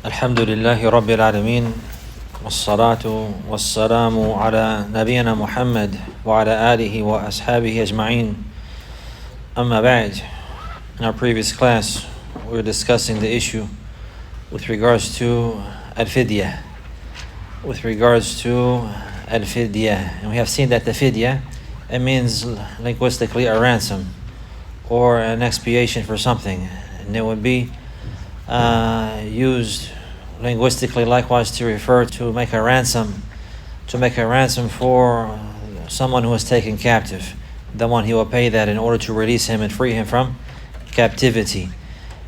الحمد لله رب العالمين والصلاة والسلام على نبينا محمد وعلى آله وأصحابه أجمعين. أما بعد. In our previous class, we were discussing the issue with regards to Al-Fidya. And we have seen that the Fidya, it means linguistically a ransom or an expiation for something. And it would be used linguistically likewise to refer to make a ransom for someone who was taken captive. The one he will pay that in order to release him and free him from captivity.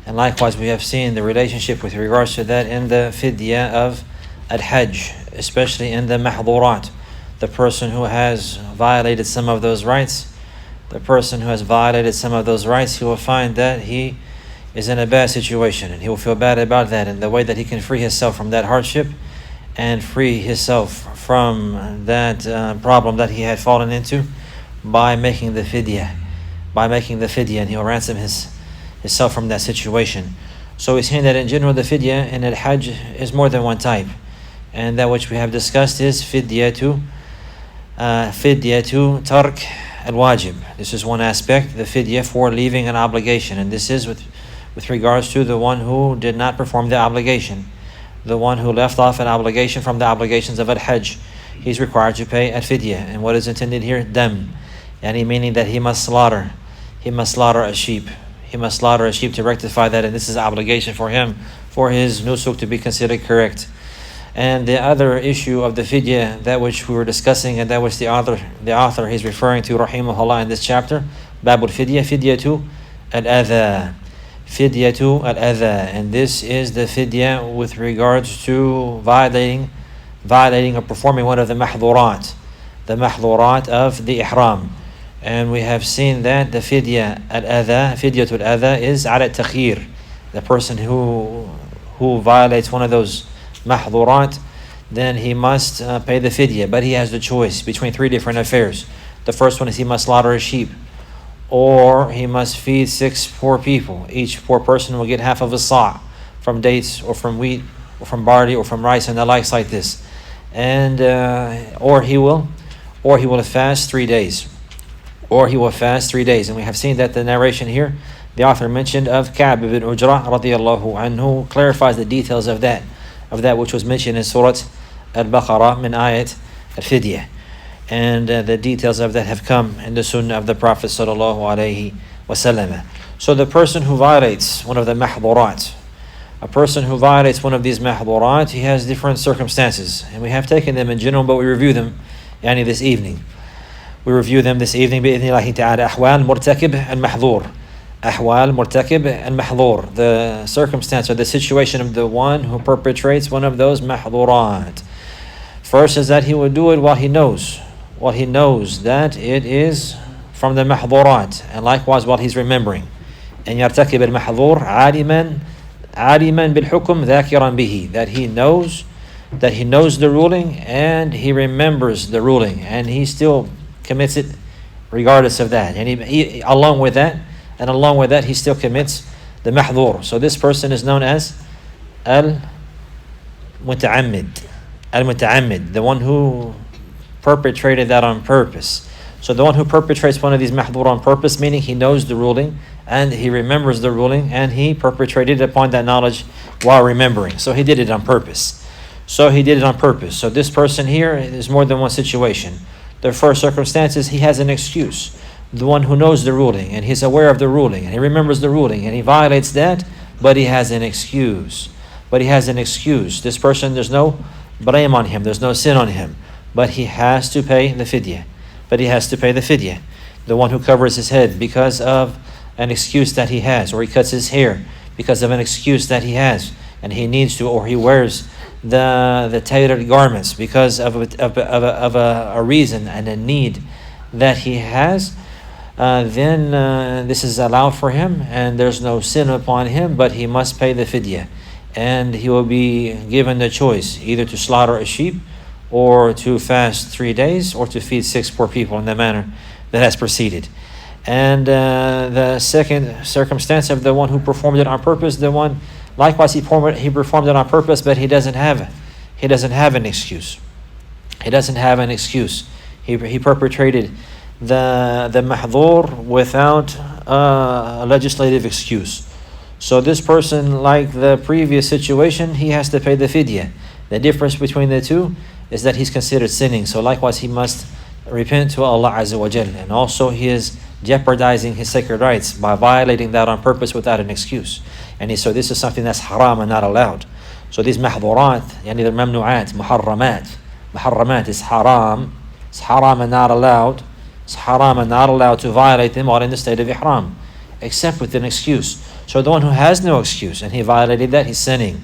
And likewise we have seen the relationship with regards to that in the fidya of al-hajj, especially in the mahdurat, the person who has violated some of those rights. He will find that he is in a bad situation, and he will feel bad about that. And the way that he can free himself from that hardship and free himself from that problem that he had fallen into by making the fidya, and he will ransom himself from that situation. So we're saying that in general the fidya in al-hajj is more than one type, and that which we have discussed is fidyatu tark al-wajib. This is one aspect, the fidya for leaving an obligation, and this is with regards to the one who did not perform the obligation, the one who left off an obligation from the obligations of al-hajj. He's required to pay al-fidya, and what is intended here? Dam, and meaning that he must slaughter a sheep. He must slaughter a sheep to rectify that, and this is an obligation for him, for his nusuk to be considered correct. And the other issue of the fidya, that which we were discussing, and that which the author is referring to, rahimahullah, in this chapter, babul fidya, fidyatu al-adha. And this is the fidya with regards to violating or performing one of the mahdurat of the ihram. And we have seen that the fidyatul adha is ala takhir. The person who violates one of those mahdurat, then he must pay the fidya, but he has the choice between three different affairs. The first one is he must slaughter a sheep, or he must feed 6 poor people. Each poor person will get half of a sa' from dates or from wheat or from barley or from rice and the likes like this. And or he will fast 3 days. And we have seen that the narration here, the author mentioned of Ka'b ibn Ujrah radiyallahu anhu, clarifies the details of that which was mentioned in Surah Al-Baqarah min ayat al-Fidya. And the details of that have come in the Sunnah of the Prophet sallallahu alaihi wasallam. So the person who violates one of the mahdurat, he has different circumstances, and we have taken them in general, but we review them this evening. بإذن ta'ala. أحوال مرتكب المحظور, the circumstance or the situation of the one who perpetrates one of those mahdurat. First is that he will do it while he knows that it is from the mahdurat, and likewise while he's remembering. And يرتكب المحظور عالما بالحكم ذاكرا به, that he knows the ruling and he remembers the ruling, and he still commits it regardless of that. And he along with that he still commits the mahdur. So this person is known as al-muta'ammid, the one who perpetrated that on purpose. So the one who perpetrates one of these mahdur on purpose, meaning he knows the ruling and he remembers the ruling, and he perpetrated upon that knowledge while remembering. So he did it on purpose. So this person here is more than one situation. The first circumstance is he has an excuse. The one who knows the ruling and he's aware of the ruling and he remembers the ruling and he violates that, but he has an excuse. This person, there's no blame on him, there's no sin on him, but he has to pay the fidya. The one who covers his head because of an excuse that he has, or he cuts his hair because of an excuse that he has and he needs to, or he wears the tailored garments because of a reason and a need that he has, then this is allowed for him and there's no sin upon him, but he must pay the fidya. And he will be given the choice either to slaughter a sheep or to fast 3 days or to feed 6 poor people in the manner that has preceded. And the second circumstance of the one who performed it on purpose, the one Likewise, he performed it on purpose, but he doesn't have an excuse. He doesn't have an excuse. He perpetrated the mahdhur without a legislative excuse. So this person, like the previous situation, he has to pay the fidya. The difference between the two is that he's considered sinning. So likewise, he must repent to Allah Azza wa Jal. And also he is jeopardizing his sacred rights by violating that on purpose without an excuse. And so this is something that's haram and not allowed. So these mahdhurat, yani the mamnu'at, muharramat is haram. It's haram and not allowed. It's haram and not allowed to violate them while in the state of ihram, except with an excuse. So the one who has no excuse and he violated that, he's sinning.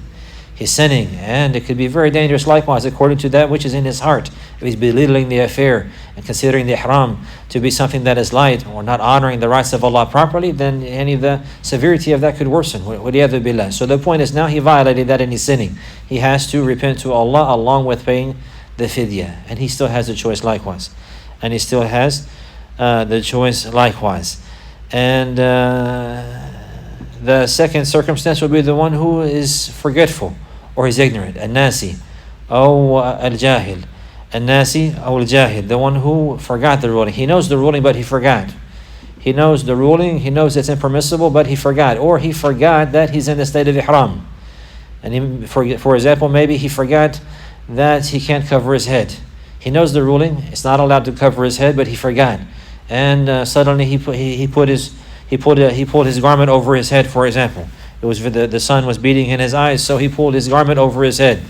He's sinning, and it could be very dangerous likewise according to that which is in his heart. If he's belittling the affair and considering the ihram to be something that is light or not honoring the rights of Allah properly, then any of the severity of that could worsen. Waliyadhu billah. So the point is now he violated that and he's sinning. He has to repent to Allah along with paying the fidya, and he still has the choice likewise. And he still has the choice likewise. And the second circumstance would be the one who is forgetful or is ignorant, al-nasi, or al-jahil. Al-nasi or al-jahil, the one who forgot the ruling. He knows the ruling, but he forgot. He knows the ruling, he knows it's impermissible, but he forgot. Or he forgot that he's in the state of ihram. And for example, maybe he forgot that he can't cover his head. He knows the ruling, it's not allowed to cover his head, but he forgot. And suddenly he pulled his garment over his head, for example. It was the sun was beating in his eyes, so he pulled his garment over his head,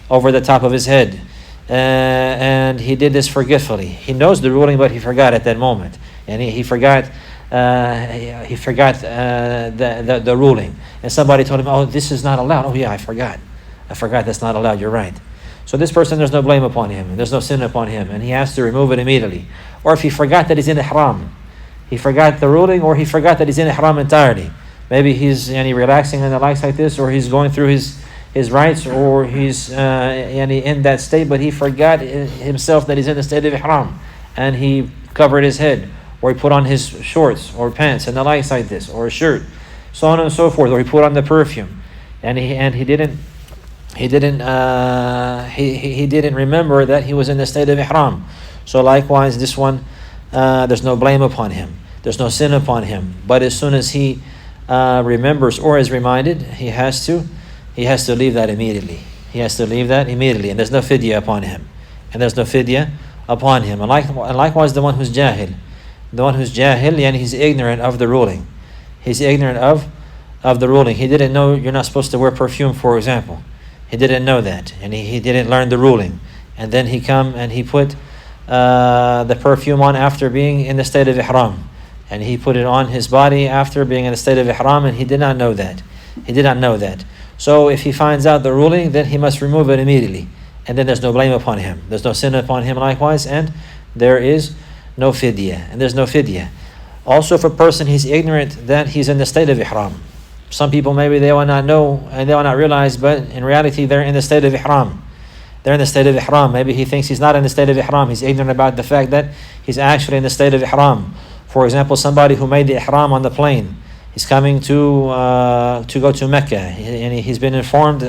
over the top of his head. And he did this forgetfully. He knows the ruling, but he forgot at that moment. And he forgot the ruling. And somebody told him, oh, this is not allowed. Oh yeah, I forgot that's not allowed, you're right. So this person, there's no blame upon him, there's no sin upon him, and he has to remove it immediately. Or if he forgot that he's in ihram, he forgot the ruling, or he forgot that he's in ihram entirely. Maybe he's relaxing and the likes like this, or he's going through his rights, or he's in that state, but he forgot himself that he's in the state of ihram, and he covered his head, or he put on his shorts or pants and the likes like this, or a shirt, so on and so forth, or he put on the perfume, and he didn't remember that he was in the state of ihram. So likewise, this one, there's no blame upon him, there's no sin upon him. But as soon as he remembers or is reminded, he has to leave that immediately. He has to leave that immediately, and there's no fidya upon him. And likewise, the one who's jahil, and he's ignorant of the ruling. He's ignorant of the ruling. He didn't know you're not supposed to wear perfume, for example. He didn't know that, and he didn't learn the ruling. And then he put the perfume on after being in the state of ihram. And he put it on his body after being in the state of ihram, and he did not know that. So if he finds out the ruling, then he must remove it immediately. And then there's no blame upon him. There's no sin upon him likewise, and there is no fidya. Also, if a person is ignorant that he's in the state of ihram. Some people, maybe they will not know and they will not realize, but in reality they're in the state of ihram. Maybe he thinks he's not in the state of ihram. He's ignorant about the fact that he's actually in the state of ihram. For example, somebody who made the ihram on the plane. He's coming to go to Mecca, and he's been informed,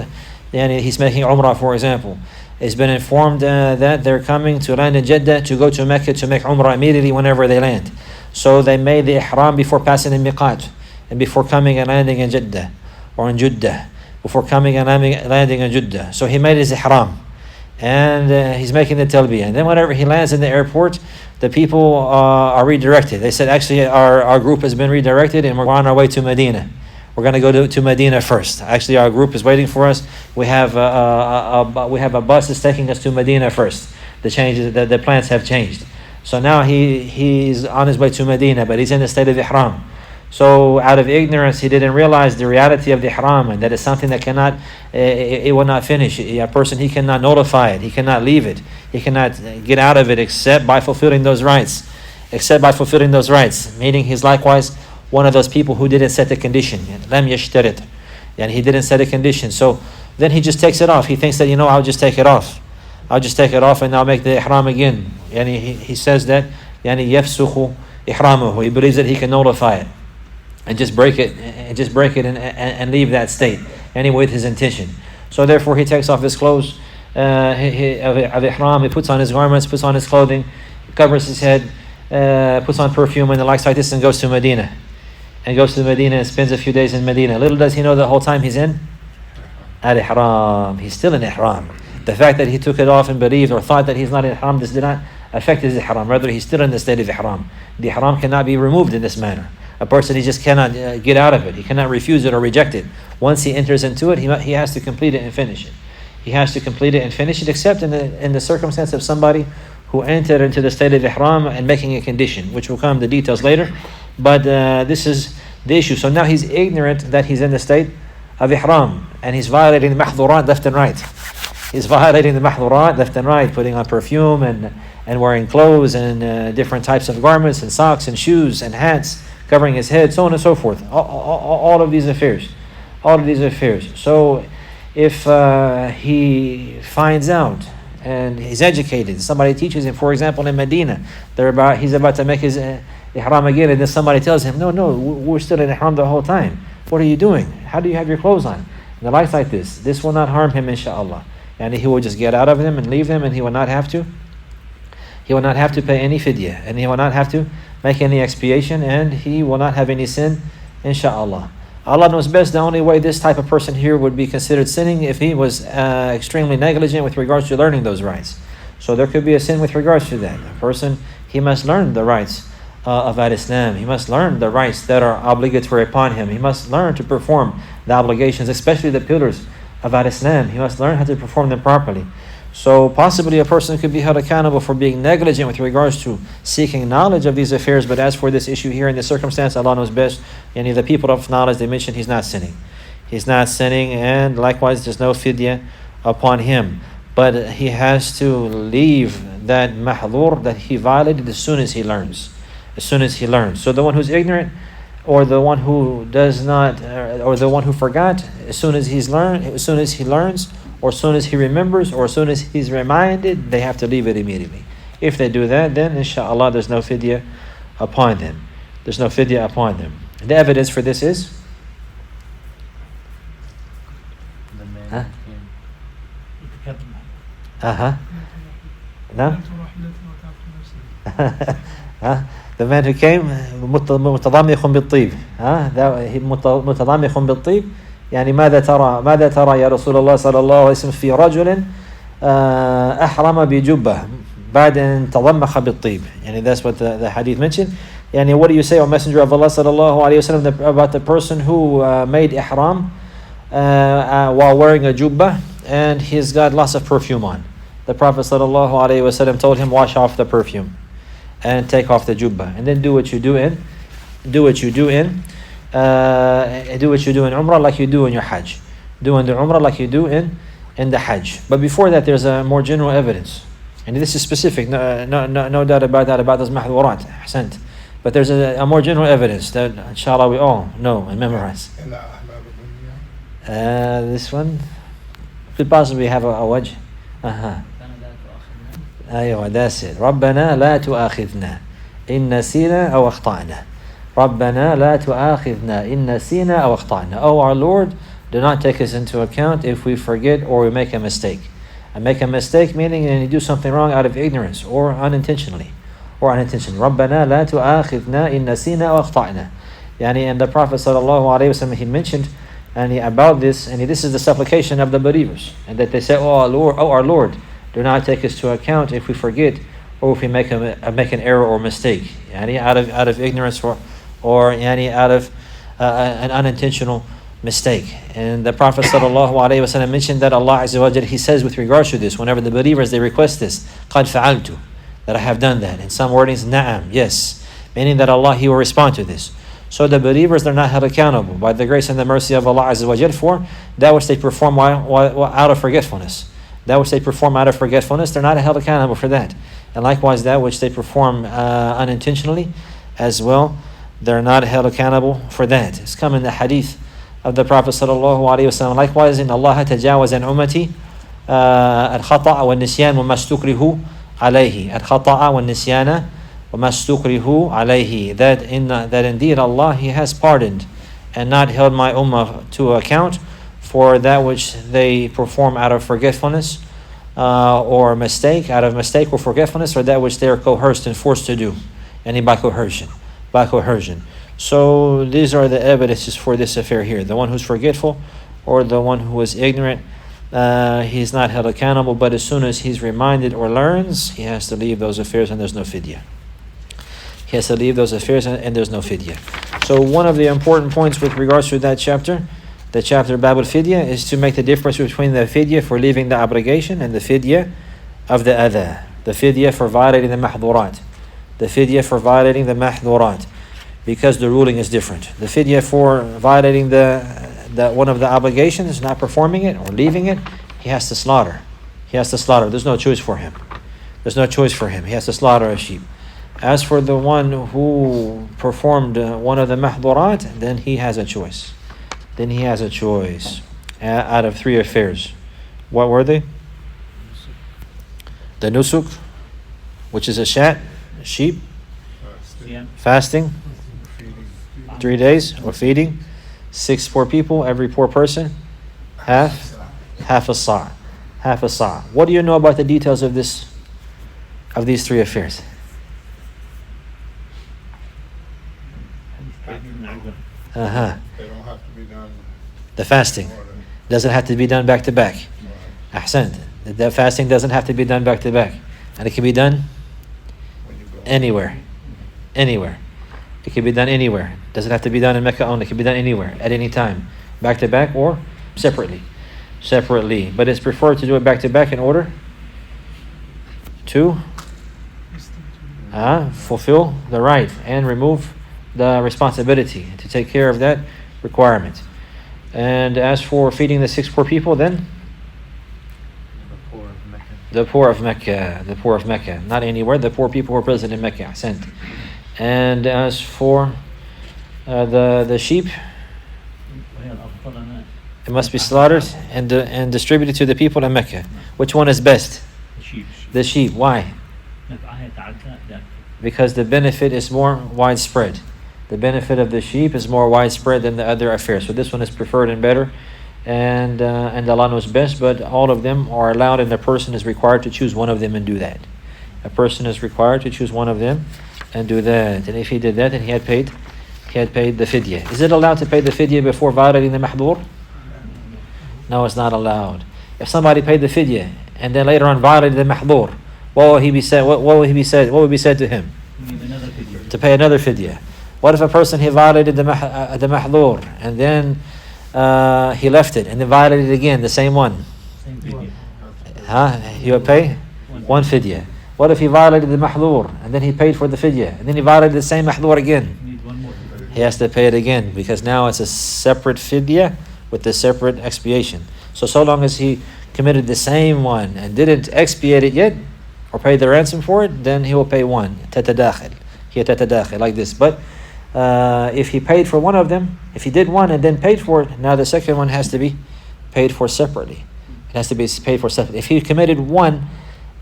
and he's making Umrah, for example. He's been informed that they're coming to land in Jeddah to go to Mecca to make Umrah immediately whenever they land. So they made the ihram before passing the miqat, and before coming and landing in Jeddah, or in Jeddah, before coming and landing in Jeddah. So he made his ihram, and he's making the talbiyah. And then whenever he lands in the airport, the people are redirected. They said, actually, our group has been redirected, and we're on our way to Medina. We're going to go to Medina first. Actually, our group is waiting for us. We have a bus that's taking us to Medina first. The plans have changed. So now he's on his way to Medina, but he's in the state of ihram. So out of ignorance, he didn't realize the reality of the ihram, and that it's something that it will not finish. A person, he cannot notify it, he cannot leave it, he cannot get out of it except by fulfilling those rights. Meaning he's likewise one of those people who didn't set the condition. Lam yashtarit. And he didn't set a condition. So then he just takes it off. He thinks that, I'll just take it off and I'll make the ihram again. And he says that yafsukhu ihramuhu. He believes that he can nullify it and just break it and leave that state. and with his intention. So therefore he takes off his clothes of ihram, he puts on his garments, puts on his clothing, covers his head, puts on perfume and the likes like this, and goes to Medina. And goes to Medina and spends a few days in Medina. Little does he know the whole time he's in al-ihram. He's still in ihram. The fact that he took it off and believed or thought that he's not in ihram, this did not affect his ihram. Rather, he's still in the state of ihram. The ihram cannot be removed in this manner. A person, he just cannot get out of it. He cannot refuse it or reject it. Once he enters into it, he has to complete it and finish it. He has to complete it and finish it, except in the circumstance of somebody who entered into the state of ihram and making a condition, which will come the details later. But this is the issue. So now he's ignorant that he's in the state of ihram, and he's violating the mahdhurat left and right. He's violating the mahdhurat left and right, putting on perfume and wearing clothes and different types of garments and socks and shoes and hats, covering his head, so on and so forth. All of these affairs. All of these affairs. So if he finds out and he's educated, somebody teaches him, for example, in Medina, he's about to make his ihram again, and then somebody tells him, no, we're still in ihram the whole time. What are you doing? How do you have your clothes on? And the likes like this will not harm him, inshallah. And he will just get out of them and leave them, and he will not have to pay any fidyah, and he will not have to make any expiation, and he will not have any sin, inshallah. Allah knows best. The only way this type of person here would be considered sinning if he was extremely negligent with regards to learning those rights. So there could be a sin with regards to that. A person, he must learn the rights of Al-Islam. He must learn the rights that are obligatory upon him. He must learn to perform the obligations, especially the pillars of Al-Islam. He must learn how to perform them properly. So possibly a person could be held accountable for being negligent with regards to seeking knowledge of these affairs. But as for this issue here in this circumstance, Allah knows best. And the people of knowledge, they mentioned he's not sinning. He's not sinning, and likewise there's no fidyah upon him. But he has to leave that mahdhur that he violated as soon as he learns. As soon as he learns. So the one who's ignorant, or the one who does not, or the one who forgot, as soon as he learns, or as soon as he remembers, or as soon as he's reminded, they have to leave it immediately. If they do that, then inshallah there's no fidyah upon them. There's no fidyah upon them. The evidence for this is? The man No? The man who came متضامخ بالطيب. متضامخ بالطيب. يعني ماذا ترى يا رسول الله صلى الله عليه وسلم في رجل أحرم بجبة بعد أن تضمخ بالطيب. يعني that's what the hadith mentioned. يعني what do you say, O Messenger of Allah صلى الله عليه وسلم, about the person who made ihram while wearing a jubba and he's got lots of perfume on? The Prophet صلى الله عليه وسلم told him, wash off the perfume and take off the jubba, and then do what you do in Umrah like you do in your Hajj. Do in the Umrah like you do in the Hajj. But before that, there's a more general evidence. And this is specific, no doubt about that, about those mahdhurat. Ahsant. But there's a more general evidence that, inshallah, we all know and memorize. This one could possibly have a wajh. أيوة, that's it. ربنا لا تؤاخذنا إن نسينا أو أخطأنا. ربنا لا تؤاخذنا إن نسينا أو أخطأنا. Oh, our Lord, do not take us into account if we forget or we make a mistake. And make a mistake meaning you do something wrong out of ignorance or unintentionally. ربنا لا تؤاخذنا إن نسينا أو أخطأنا. And the Prophet ﷺ, he mentioned about this, and this is the supplication of the believers, and that they say, oh our Lord, do not take us to account if we forget or if we make an error or mistake, out of ignorance or out of an unintentional mistake. And the Prophet ﷺ mentioned that Allah Azza wa Jalla, he says with regards to this, whenever the believers they request this, قَدْ فَعَلْتُ, that I have done that. In some wordings, na'am, yes, meaning that Allah, he will respond to this. So the believers, they're not held accountable by the grace and the mercy of Allah Azza wa Jalla for that which they perform while out of forgetfulness. That which they perform out of forgetfulness, they're not held accountable for that. And likewise, that which they perform unintentionally as well, they're not held accountable for that. It's come in the hadith of the Prophet ﷺ. Likewise, in Allah tajawaz an ummati al-khata'a wal-nisyan wa ma stukrihu alayhi. Al-khata'a wal-nisyana wa ma stukrihu alayhi. That indeed Allah, he has pardoned and not held my ummah to account for that which they perform out of forgetfulness or mistake, out of mistake or forgetfulness, or that which they are coerced and forced to do, and by coercion. So these are the evidences for this affair here. The one who's forgetful or the one who is ignorant, he's not held accountable, but as soon as he's reminded or learns, he has to leave those affairs and there's no fidya. He has to leave those affairs and there's no fidya. So one of the important points with regards to that chapter, the chapter Bab al-Fidya, is to make the difference between the fidya for leaving the obligation and the fidya of the adha. The fidya for violating the mahdurat. The fidya for violating the mahdurat. Because the ruling is different. The fidya for violating the one of the obligations, not performing it or leaving it, he has to slaughter. There's no choice for him. He has to slaughter a sheep. As for the one who performed one of the mahdurat, then he has a choice. Out of three affairs. What were they? The nusuk, which is a sheep, fasting, 3 days, or feeding 6 poor people, every poor person half a sa'. What do you know about the details of these 3 affairs? They don't have to be done. The fasting doesn't have to be done back to back. Ahsant. The fasting doesn't have to be done back to back, and it can be done anywhere. It can be done anywhere. Doesn't have to be done in Mecca only. It can be done anywhere, at any time, back to back or separately. But it's preferred to do it back to back in order to fulfill the right and remove the responsibility to take care of that requirement. And as for feeding the 6 poor people, then the poor of Mecca, not anywhere. The poor people who are present in Mecca. Sent. And as for the sheep, it must be slaughtered and distributed to the people in Mecca. Which one is best? The sheep. Why? Because the benefit is more widespread. The benefit of the sheep is more widespread than the other affairs. So this one is preferred and better, and Allah knows best. But all of them are allowed, and the person is required to choose one of them and do that. A person is required to choose one of them and do that. And if he did that, then he had paid the fidya. Is it allowed to pay the fidya before violating the mahdur? No, it's not allowed. If somebody paid the fidya and then later on violated the mahdur, what will he be said? What will be said to him? To pay another fidya. What if a person, he violated the mahdur and then he left it and then violated it again, the same one? He will pay one fidya. What if he violated the mahdur and then he paid for the fidya and then he violated the same mahdur again? He has to pay it again, because now it's a separate fidya with a separate expiation. So long as he committed the same one and didn't expiate it yet or pay the ransom for it, then he will pay one. Tatadakhil, like this. But if he paid for one of them, if he did one and then paid for it, now the second one has to be paid for separately. It has to be paid for separately. If he committed one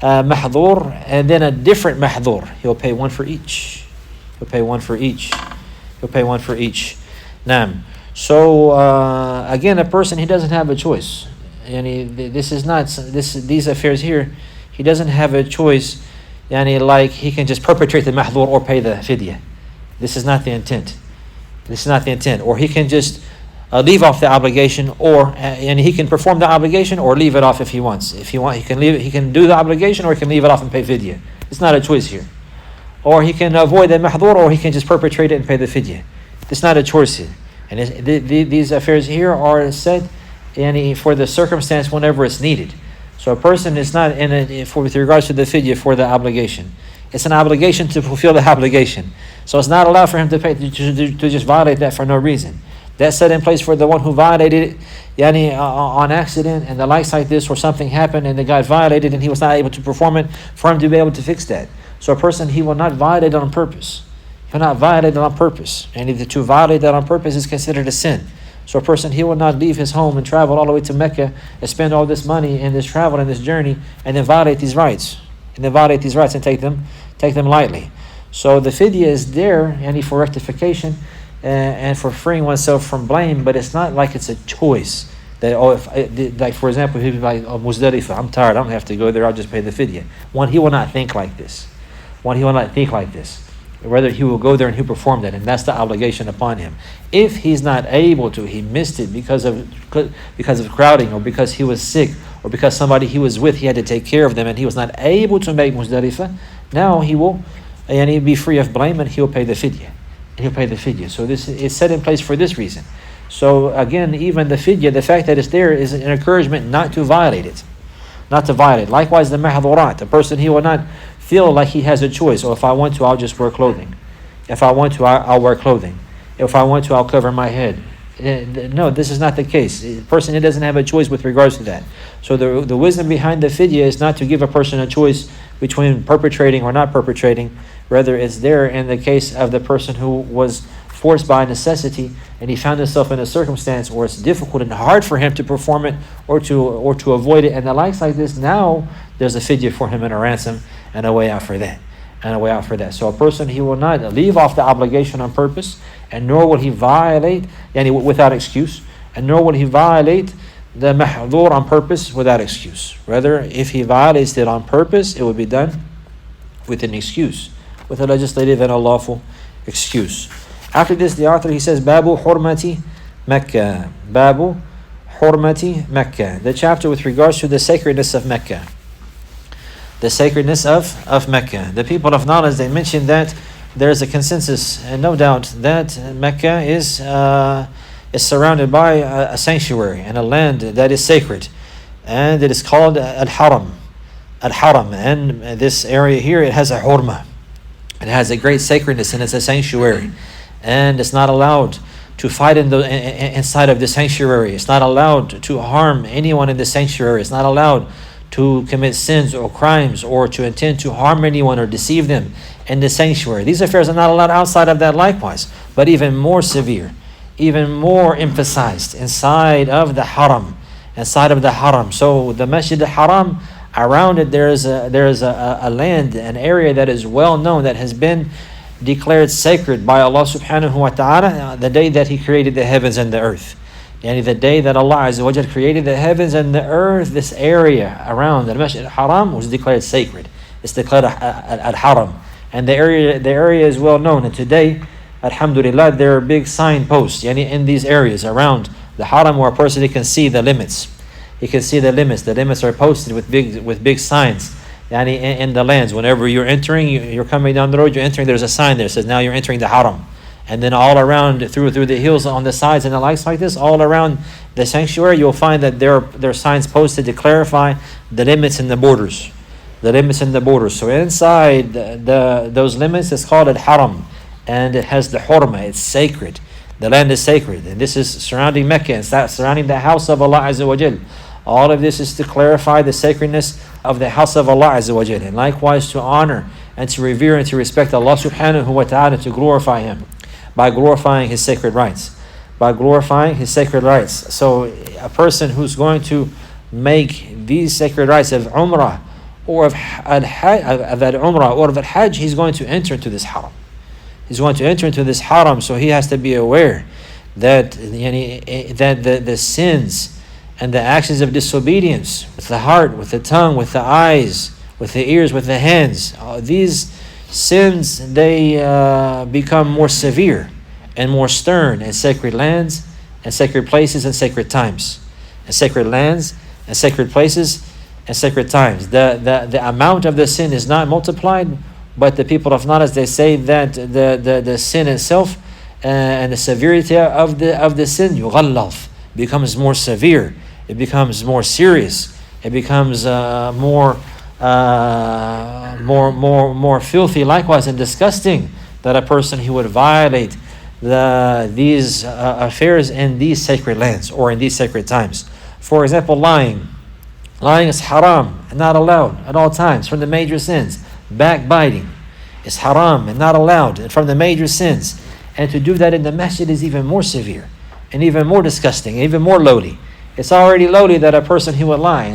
mahdur and then a different mahdur, he'll pay one for each. Naam. So again, a person, he doesn't have a choice. Yani these affairs here, he doesn't have a choice. Yani like he can just perpetrate the mahdur or pay the fidya. This is not the intent. Or he can just leave off the obligation, or and he can perform the obligation or leave it off if he wants. If he can leave it, he can do the obligation, or he can leave it off and pay fidya. It's not a choice here. Or he can avoid the mahdur, or he can just perpetrate it and pay the fidya. It's not a choice here. And these affairs here are set for the circumstance whenever it's needed. So a person is not with regards to the fidya for the obligation. It's an obligation to fulfill the obligation. So it's not allowed for him to pay to just violate that for no reason. That's set in place for the one who violated it, on accident and the likes like this, or something happened and the guy violated and he was not able to perform it, for him to be able to fix that. So a person, he will not violate it on purpose. He will not violate it on purpose. And if to violate that on purpose is considered a sin. So a person, he will not leave his home and travel all the way to Mecca and spend all this money in this travel and this journey and then violate these rights. And take them lightly. So the fidya is there, for rectification and for freeing oneself from blame, but it's not like it's a choice. That, oh, like for example, he'd be like, oh, Muzdalifah, I'm tired, I don't have to go there, I'll just pay the fidya. One, he will not think like this. Rather, he will go there and he'll perform that, and that's the obligation upon him. If he's not able to, he missed it because of crowding, or because he was sick, or because somebody he was with, he had to take care of them, and he was not able to make Muzdalifah, now he will, and he'll be free of blame, and he'll pay the fidya. So this is set in place for this reason. So again, even the fidya, the fact that it's there is an encouragement not to violate it. Likewise, the mahdurat, the person, he will not feel like he has a choice. Or if I want to, I'll just wear clothing. If I want to, I'll wear clothing. If I want to, I'll cover my head. No, this is not the case. The person, he doesn't have a choice with regards to that. So the wisdom behind the fidya is not to give a person a choice between perpetrating or not perpetrating. Rather, it's there in the case of the person who was forced by necessity, and he found himself in a circumstance where it's difficult and hard for him to perform it or to avoid it, and the likes like this. Now there's a fidya for him and a ransom and a way out for that. So a person, he will not leave off the obligation on purpose, and nor will he violate without excuse, and nor will he violate the mahdur on purpose without excuse. Rather, if he violates it on purpose, it will be done with an excuse, with a legislative and a lawful excuse. After this, the author, he says, Babu Hurmati Makkah. Babu Hurmati Makkah. The chapter with regards to the sacredness of Mecca. The sacredness of Mecca. The people of knowledge, they mentioned that there is a consensus, and no doubt, that Mecca is surrounded by a sanctuary and a land that is sacred. And it is called Al-Haram. Al-Haram. And this area here, it has a hurma. It has a great sacredness, and it's a sanctuary. And it's not allowed to fight inside of the sanctuary. It's not allowed to harm anyone in the sanctuary. It's not allowed to commit sins or crimes or to intend to harm anyone or deceive them in the sanctuary. These affairs are not allowed outside of that likewise, but even more severe, even more emphasized inside of the haram. So the Masjid al-Haram, around it there is a land, an area that is well known, that has been declared sacred by Allah subhanahu wa ta'ala the day that He created the heavens and the earth. Yani the day that Allah Azza wa Jal created the heavens and the earth, this area around the Masjid al-Haram was declared sacred. It's declared al-Haram. And the area is well known. And today, alhamdulillah, there are big signposts in these areas around the Haram, where a person can see the limits. He can see the limits. The limits are posted with big signs. In the lands, whenever you're entering, you're coming down the road, you're entering, there's a sign there that says, now you're entering the Haram. And then all around, through the hills on the sides and the likes like this, all around the sanctuary, you'll find that there are signs posted to clarify the limits and the borders. So inside those limits, it's called Al-Haram. And it has the hurma, it's sacred. The land is sacred. And this is surrounding Mecca, and surrounding the house of Allah Azza wa Jal. All of this is to clarify the sacredness of the house of Allah Azza wa Jal, and likewise to honor and to revere and to respect Allah subhanahu wa ta'ala, to glorify Him by glorifying His sacred rights. So a person who's going to make these sacred rites of Umrah or of Al-Umrah or of Al-Hajj, he's going to enter into this haram. So he has to be aware that the sins and the actions of disobedience with the heart, with the tongue, with the eyes, with the ears, with the hands, these sins, they become more severe and more stern in sacred lands and sacred places and sacred times. In sacred lands and sacred places and sacred times. The amount of the sin is not multiplied, but the people of knowledge, they say that the sin itself and the severity of the sin, yughallaf, becomes more severe. It becomes more serious. It becomes more filthy, likewise, and disgusting, that a person, he would violate these affairs in these sacred lands or in these sacred times. For example, lying. Lying is haram and not allowed at all times, from the major sins. Backbiting is haram and not allowed, and from the major sins. And to do that in the masjid is even more severe and even more disgusting, even more lowly. It's already lowly that a person, he would lie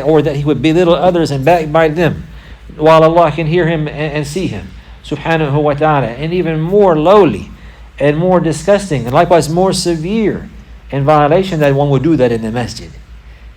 or that he would belittle others and backbite them, while Allah can hear him and see him, subhanahu wa ta'ala. And even more lowly and more disgusting, and likewise more severe in violation, that one would do that in the masjid.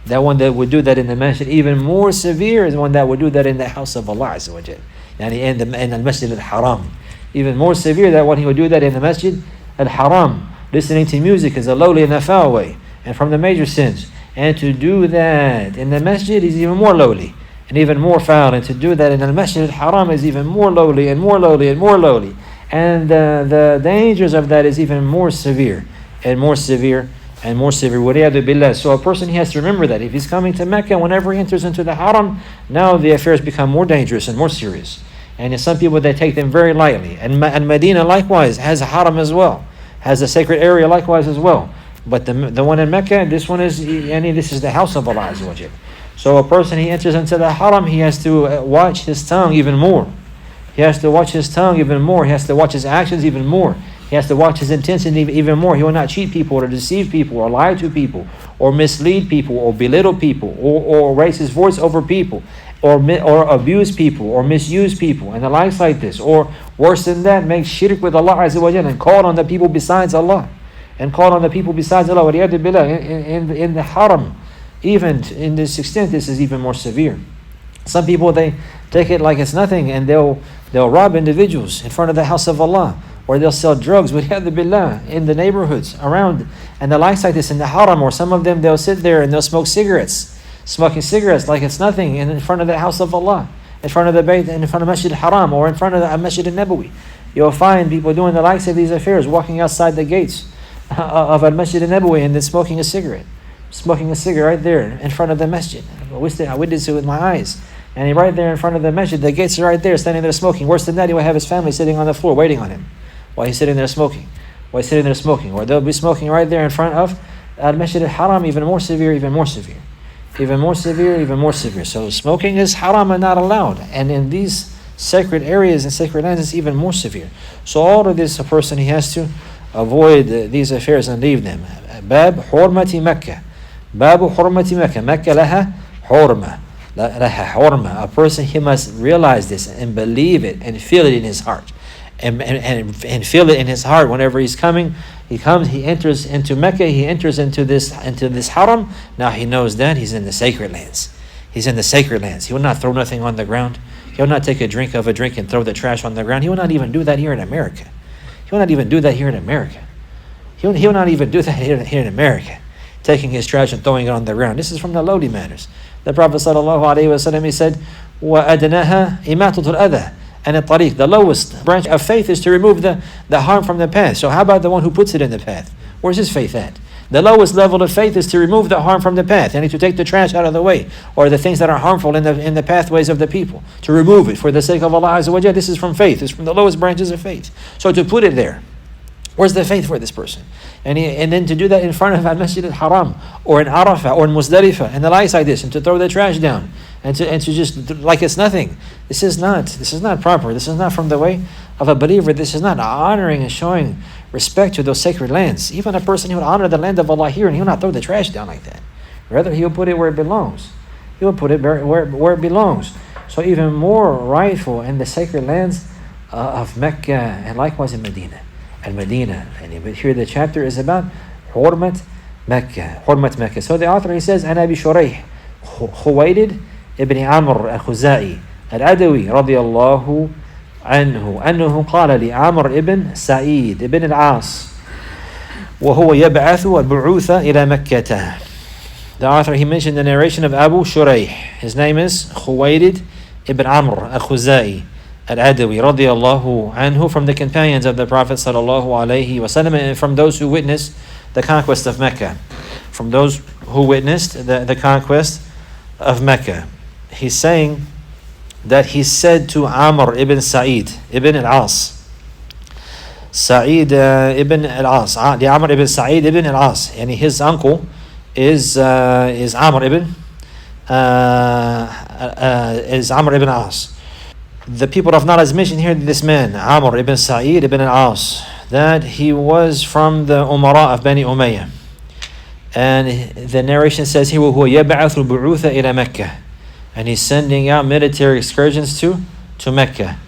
That one that would do that in the masjid, even more severe is one that would do that in the house of Allah Azza wa Jal. Yani in the masjid al-haram. Even more severe that one he would do that in the masjid al-haram. Listening to music is a lowly and a foul way, and from the major sins. And to do that in the masjid is even more lowly and even more foul. And to do that in the masjid al-haram is even more lowly and more lowly and more lowly. And the dangers of that is even more severe and more severe and more severe. Waliyadu billah. So a person, he has to remember that if he's coming to Mecca, whenever he enters into the haram, now the affairs become more dangerous and more serious. And some people, they take them very lightly. And Medina likewise has a haram as well, has a sacred area likewise as well. But the one in Mecca, this one is, this is the house of Allah Azza wa Jal. So a person, he enters into the haram, he has to watch his tongue even more. He has to watch his tongue even more. He has to watch his actions even more. He has to watch his intensity even more. He will not cheat people or deceive people or lie to people or mislead people or belittle people or raise his voice over people or abuse people or misuse people and the likes like this. Or worse than that, make shirk with Allah Azza wa Jal and call on the people besides Allah. And call on the people besides Allah. In the haram, even in this extent, this is even more severe. Some people, they take it like it's nothing, and they'll rob individuals in front of the house of Allah, or they'll sell drugs in the neighborhoods around, and the likes like this in the haram. Or some of them, they'll sit there and they'll smoke cigarettes, smoking cigarettes like it's nothing in front of the house of Allah, in front of the Bayt, in front of Masjid al-Haram, or in front of the Masjid al-Nabawi. You'll find people doing the likes of these affairs, walking outside the gates of Al-Masjid al-Nabawi and then smoking a cigarette right there in front of the masjid. I witnessed it with my eyes. And right there in front of the masjid, the gates are right there, standing there smoking. Worse than that, he will have his family sitting on the floor waiting on him while he's sitting there smoking. Or they'll be smoking right there in front of Al-Masjid al-Haram, even more severe. So smoking is haram and not allowed. And in these sacred areas and sacred lands, it's even more severe. So all of this, a person, he has to avoid these affairs and leave them. Bab hurmati Makkah. Babu hurmati Makkah. Makkah laha hurma. A person, he must realize this and believe it and feel it in his heart. And feel it in his heart whenever he's coming. He enters into Mecca, he enters into this haram. Now he knows that he's in the sacred lands. He will not throw nothing on the ground. He will not take a drink and throw the trash on the ground. He will not even do that here in America. He will not even do that here in America. Taking his trash and throwing it on the ground. This is from the lowly matters. The Prophet ﷺ, he said, وَأَدْنَاهَا إِمَاتَةُ الْأَذَى and at-tariq, the lowest branch of faith is to remove the harm from the path. So how about the one who puts it in the path? Where's his faith at? The lowest level of faith is to remove the harm from the path, and to take the trash out of the way, or the things that are harmful in the pathways of the people, to remove it for the sake of Allah Azza wa Jalla. This is from faith. It's from the lowest branches of faith. So to put it there, where's the faith for this person? And then to do that in front of Al-Masjid al-Haram, or in Arafah, or in Muzdalifah, and the likes like this, and to throw the trash down, and to just like it's nothing. This is not proper. This is not from the way of a believer. This is not honoring and showing respect to those sacred lands. Even a person who would honor the land of Allah here, and he will not throw the trash down like that. Rather, he will put it where it belongs. He will put it where it belongs. So even more rightful in the sacred lands of Mecca, and likewise in Medina. And here the chapter is about Hurmat Mecca. So the author, he says, An Abi Shurayh Khuwaylid ibn Amr al-Khuzai al-Adawi radiyallahu anhu أنه قال لعمر ibn Sa'id ibn al-As وهو يبعث البعوث إلى مكة. The author, he mentioned the narration of Abu Shurayh. His name is Khuwaylid ibn Amr al-Khuzai al-Adawi radiyallahu anhu, from the companions of the Prophet sallallahu alaihi wasallam, and from those who witnessed the conquest of Mecca. From those who witnessed the conquest of Mecca. He's saying that he said to Amr ibn Sa'id ibn al-As, Sa'id ibn al-As, Amr ibn Sa'id ibn al-As, and his uncle is Amr ibn al-As. The people of knowledge mention here this man, Amr ibn Sa'id ibn al-As, that he was from the Umara of Bani Umayyah. And the narration says here, وَهُوَ يَبْعَثُ الْبُعُوثَ إِلَى مَكَّةِ, and he's sending out military excursions to Mecca.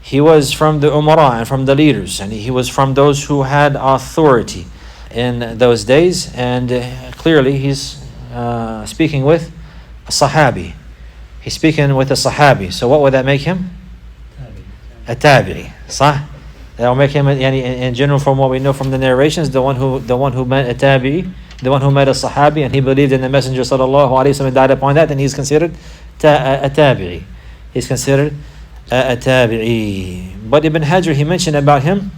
He was from the Umara and from the leaders, and he was from those who had authority. in those days, and clearly he's speaking with a Sahabi. He's speaking with a Sahabi. So what would that make him? A Tabi'i. Sah? That will make him, in general, from what we know from the narrations, the one who met a Tabi'i, the one who met a Sahabi, and he believed in the Messenger sallallahu alaihi wasallam and died upon that, then he's considered a Tabi'i. He's considered a Tabi'i. But Ibn Hajar, he mentioned about him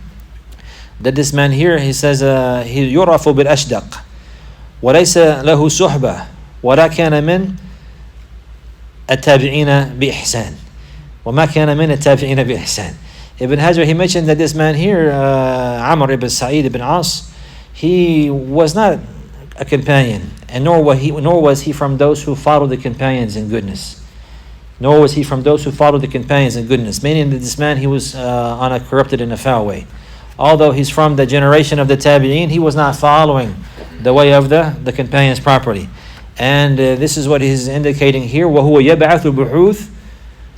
that this man here, he says, he يُرَفُ بِالْأَشْدَقِ وَلَيْسَ لَهُ صُحْبَةٌ وَلَا كَانَ مِنْ التابعين بإحسان وما كان من التابعين بإحسان. Ibn Hajar, he mentioned that this man here, Amr ibn Sa'id ibn As, he was not a companion, and nor was he from those who followed the companions in goodness. Nor was he from those who followed the companions in goodness. Meaning that this man, he was on a corrupted and a foul way. Although he's from the generation of the Tabi'een, he was not following the way of the companions properly. And this is what he's indicating here. وَهُوَ يَبْعَثُ الْبُعُوثِ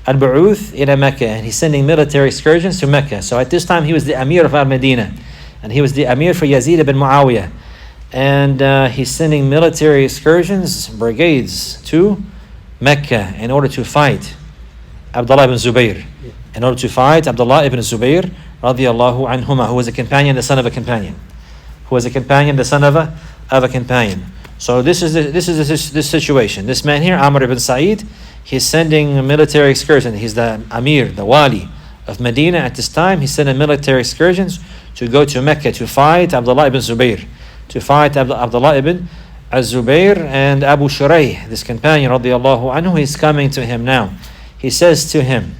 إِلَى Makkah. And he's sending military excursions to Mecca. So at this time he was the Amir of Al-Medina. And he was the Amir for Yazid ibn Muawiyah. And he's sending military excursions, brigades, to Mecca in order to fight Abdullah ibn Zubayr. In order to fight Abdullah ibn Zubayr radiyallahu anhuma, who was a companion, the son of a companion. Who was a companion, the son of a companion. So this is this situation. This man here, Amr ibn Sa'id, he's sending military excursions. He's the Amir, the Wali of Medina at this time. He's sending military excursions to go to Mecca to fight Abdullah ibn Zubayr. To fight Abdullah ibn Az-Zubayr, and Abu Shuraih, this companion radiyallahu anhu, he's coming to him now. He says to him,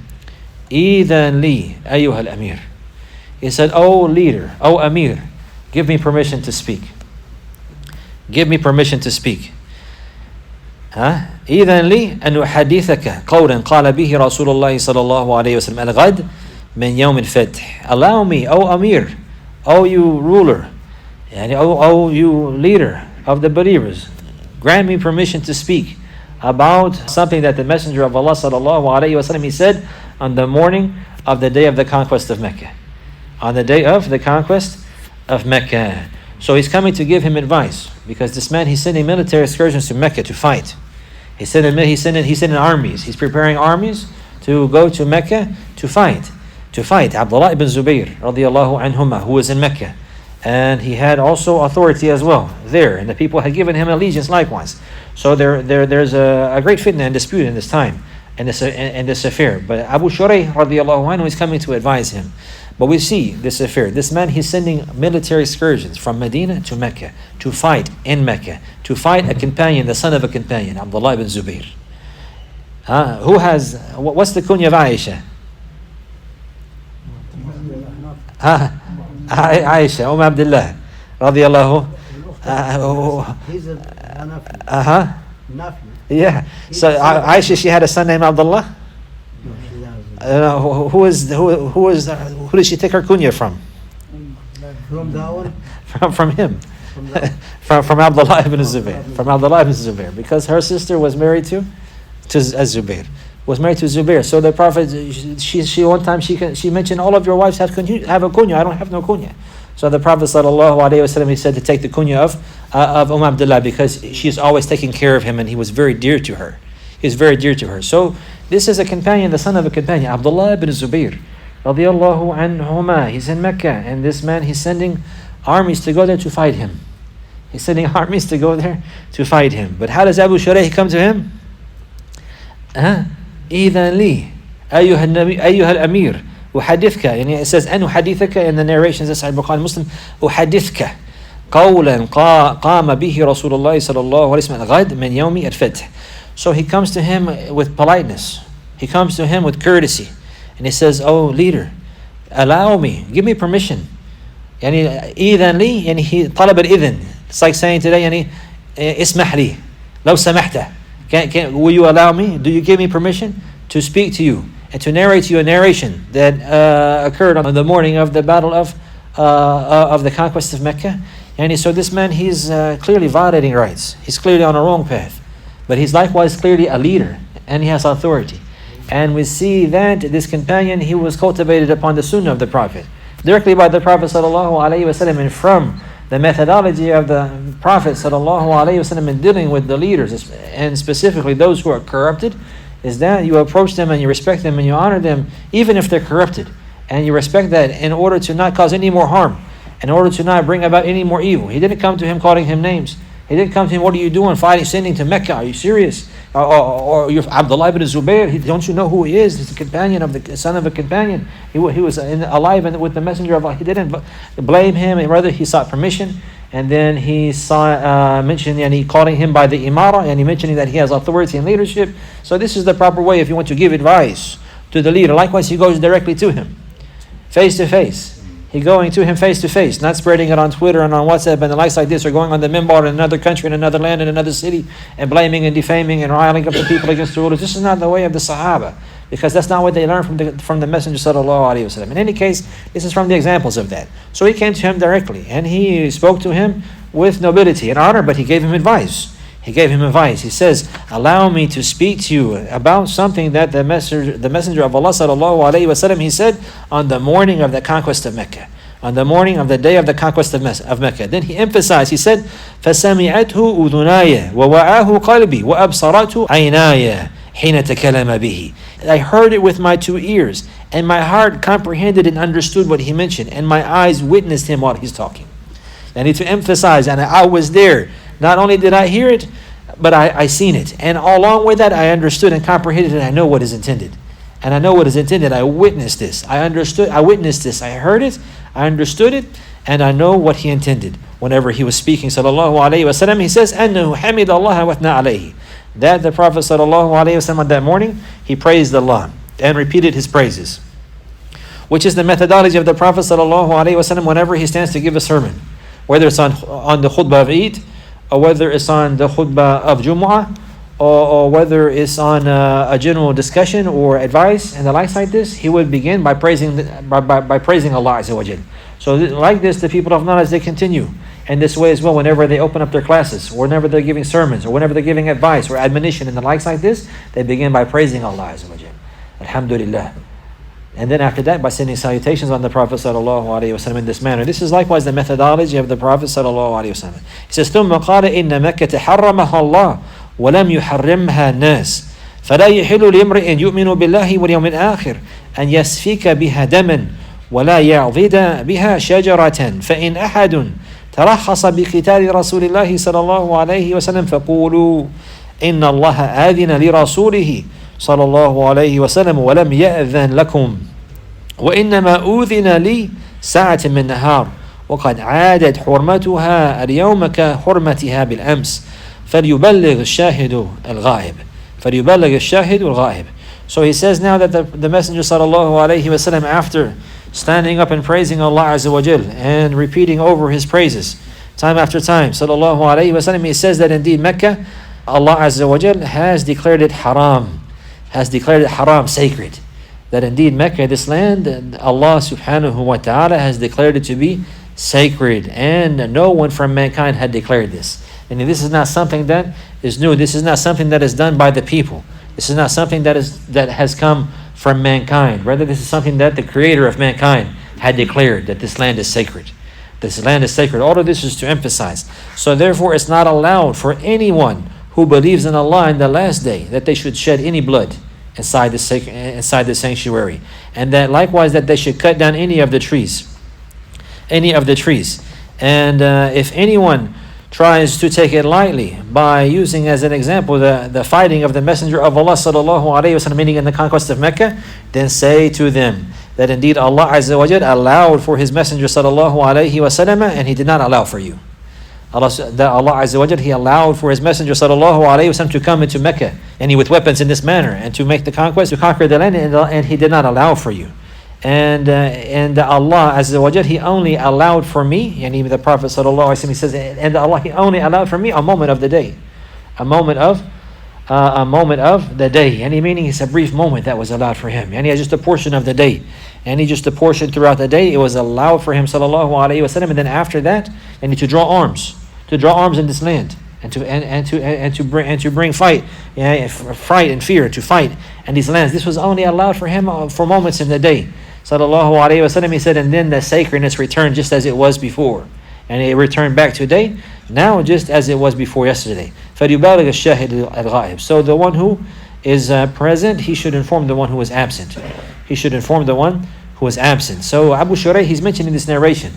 إِذَنْ لِي أَيُّهَا الْأَمِيرُ. He said, "Oh leader, oh Amir, give me permission to speak. Give me permission to speak. إِذَنْ لِي أَنْ أُحَدِّثَكَ قَوْلًا قَالَ بِهِ رَسُولُ اللَّهِ صَلَى اللَّهُ عَلَيْهِ وَسَلَّمَ الْغَدْ مِنْ يَوْمِ الْفَتْحِ. Allow me, oh Amir, oh you ruler, oh you leader of the believers, grant me permission to speak about something that the Messenger of Allah sallallahu alaihi wasallam, he said on the morning of the day of the conquest of Mecca. On the day of the conquest of Mecca. So he's coming to give him advice, because this man, he's sending military excursions to Mecca to fight. He's sending armies. He's preparing armies to go to Mecca to fight Abdullah ibn Zubayr radiyallahu anhuma, who was in Mecca. And he had also authority as well there, and the people had given him allegiance likewise. So there's a great fitna and dispute in this time, in this affair. But Abu Shuraih radiyallahu anhu is coming to advise him. But we see this affair. This man, he's sending military excursions from Medina to Mecca to fight in Mecca, to fight a companion, the son of a companion, Abdullah ibn Zubayr. What's the kunya of Aisha? Aisha, Abdullah, radiyallahu. He's a Nafi. Yeah. So Aisha, she had a son named Abdullah. Who did she take her kunya from? From that one? From him. From Abdullah ibn Zubayr. From Abdullah ibn Zubayr. Because her sister was married to Az-Zubayr. Was married to Zubair. So the Prophet, she one time she mentioned, all of your wives have a kunya. I don't have no kunya. So the Prophet sallallahu alaihi wasallam, he said to take the kunya of Abdullah, because she's always taking care of him, and he was very dear to her. He's very dear to her. So this is a companion, the son of a companion, Abdullah ibn Zubair radiyallahu anhuma. He's in Mecca, and this man, he's sending armies to go there to fight him. He's sending armies to go there to fight him. But how does Abu Shuraih come to him? إِذَنْ لِي أَيُّهَا الْأَمِيرُ أُحَدِّثْكَ. And it says أَنْ أُحَدِّثَكَ in the narrations of Sahih Bukhari Muslim. أُحَدِّثْكَ قَوْلًا قَامَ بِهِ رَسُولُ اللَّهِ صَلَى اللَّهُ عَلَيْهِ وسلم غَدْ مِنْ يَوْمِ الْفَتْحِ. So he comes to him with politeness. He comes to him with courtesy. And he says, "Oh leader, allow me, give me permission." يعني إذن لي, يعني he طلب الإذن. It's like saying today, يعني اسمح لي لو سمحت. Will you allow me? Do you give me permission to speak to you and to narrate to you a narration that occurred on the morning of the battle of the conquest of Mecca? And so this man, he's clearly violating rights. He's clearly on a wrong path. But he's likewise clearly a leader, and he has authority. And we see that this companion, he was cultivated upon the sunnah of the Prophet, directly by the Prophet sallallahu alaihi wasallam, and from the methodology of the Prophet ﷺ in dealing with the leaders, and specifically those who are corrupted, is that you approach them and you respect them and you honor them even if they're corrupted. And you respect that in order to not cause any more harm, in order to not bring about any more evil. He didn't come to him calling him names. He didn't come to him, what are you doing, fighting, sending to Mecca? Are you serious? Or you're Abdullah ibn Zubayr, don't you know who he is? He's a companion of the son of a companion. He was alive with the messenger of Allah. He didn't blame him, and rather he sought permission. And then he mentioned, and he calling him by the imara, and he mentioning that he has authority and leadership. So this is the proper way if you want to give advice to the leader. Likewise, he goes directly to him, face to face. He going to him face to face, not spreading it on Twitter and on WhatsApp and the likes like this, or going on the minbar in another country, in another land, in another city, and blaming and defaming and riling up the people against the rulers. This is not the way of the Sahaba, because that's not what they learned from the Messenger sallallahu alaihi wasallam. In any case, this is from the examples of that. So he came to him directly, and he spoke to him with nobility and honor, but he gave him advice. He gave him advice. He says, allow me to speak to you about something that the messenger of Allah sallallahu alaihi wasallam, he said on the morning of the conquest of Mecca, on the morning of the day of the conquest of Mecca. Then he emphasized, he said, فَسَمِعَتْهُ أُذُنَايَ وَوَعَاهُ قَلْبِي وَأَبْصَرَتْهُ عَيْنَايَ حِينَ تَكَلَمَ بِهِ. I heard it with my two ears, and my heart comprehended and understood what he mentioned, and my eyes witnessed him while he's talking. I need to emphasize, and I was there. Not only did I hear it, but I seen it. And along with that, I understood and comprehended it, and I know what is intended. And I know what is intended. I witnessed this. I understood. I witnessed this. I heard it. I understood it. And I know what he intended. Whenever he was speaking, sallallahu alayhi wasallam, he says, أَنَّهُ حَمِدَ اللَّهَ وَثْنَى عَلَيْهِ. That the Prophet sallallahu alayhi wasallam on that morning, he praised Allah and repeated his praises. Which is the methodology of the Prophet sallallahu alayhi wasallam whenever he stands to give a sermon. Whether it's on the khutbah of Eid, or whether it's on the khutbah of Jumu'ah, or whether it's on a general discussion or advice and the likes like this, he would begin by praising by praising Allah Azza wa Jal. So like this, the people of knowledge, they continue in this way as well whenever they open up their classes, or whenever they're giving sermons, or whenever they're giving advice or admonition and the likes like this, they begin by praising Allah Azza wa Jal. Alhamdulillah. And then after that, by sending salutations on the Prophet sallallahu alaihi wasallam in this manner. This is likewise the methodology of the Prophet sallallahu alaihi wasallam. He says, ثم قال إن مكة حرمها الله ولم يحرمها الناس فلا يحل لامرئ يؤمن بالله واليوم الآخر أن يسفك بها دما ولا يعضد بها شجرة فإن أحد ترخص بقتال رسول الله صلى الله عليه وسلم فقولوا إن الله آذن لرسوله صلى الله عليه وسلم ولم يأذن لكم وإنما أوذن لي ساعة من نهار وقد عادت حرمتها اليوم كحرمتها بالأمس فليبلغ الشاهد الغائب فليبلغ الشاهد الغائب. So he says now that the Messenger sallallahu alaihi wasallam, after standing up and praising Allah Azza wa Jal and repeating over his praises time after time, sallallahu alaihi wasallam, he says that indeed Mecca, Allah Azza wa Jal has declared it haram, sacred. That indeed Mecca, this land, Allah subhanahu wa ta'ala has declared it to be sacred, and no one from mankind had declared this. And this is not something that is new. This is not something that is done by the people. This is not something that has come from mankind. Rather, this is something that the creator of mankind had declared, that this land is sacred. This land is sacred. All of this is to emphasize. So therefore, it's not allowed for anyone who believes in Allah in the last day that they should shed any blood inside the sanctuary, and that likewise that they should cut down any of the trees. And if anyone tries to take it lightly by using as an example the fighting of the Messenger of Allah sallallahu alaihi wasallam, meaning in the conquest of Mecca, then say to them that indeed Allah Azza wa Jal allowed for His Messenger sallallahu alaihi wasallam, and He did not allow for you. Allah Azza wa Jal, He allowed for His Messenger sallallahu alaihi wasallam to come into Mecca, and he with weapons in this manner, and to make the conquest, to conquer the land, and He did not allow for you. And Allah Azza wa Jal, He only allowed for me, and even the Prophet sallallahu alaihi wasallam, he says, and Allah, He only allowed for me a moment of the day, a moment of the day. And meaning it's a brief moment that was allowed for him, and he has just a portion of the day, and he just a portion throughout the day. It was allowed for him sallallahu alaihi wasallam, and then after that, and to draw arms in this land, and to bring fright and fear, to fight in these lands. This was only allowed for him for moments in the day. Sallallahu alaihi wasallam, he said, and then the sacredness returned just as it was before. and it returned back today, now just as it was before yesterday. فَلْيُبَالِغِ الشَّاهِدُ الْغَائِبِ. So the one who is present, he should inform the one who is absent. He should inform the one who is absent. So Abu Shurayh, he's mentioning this narration.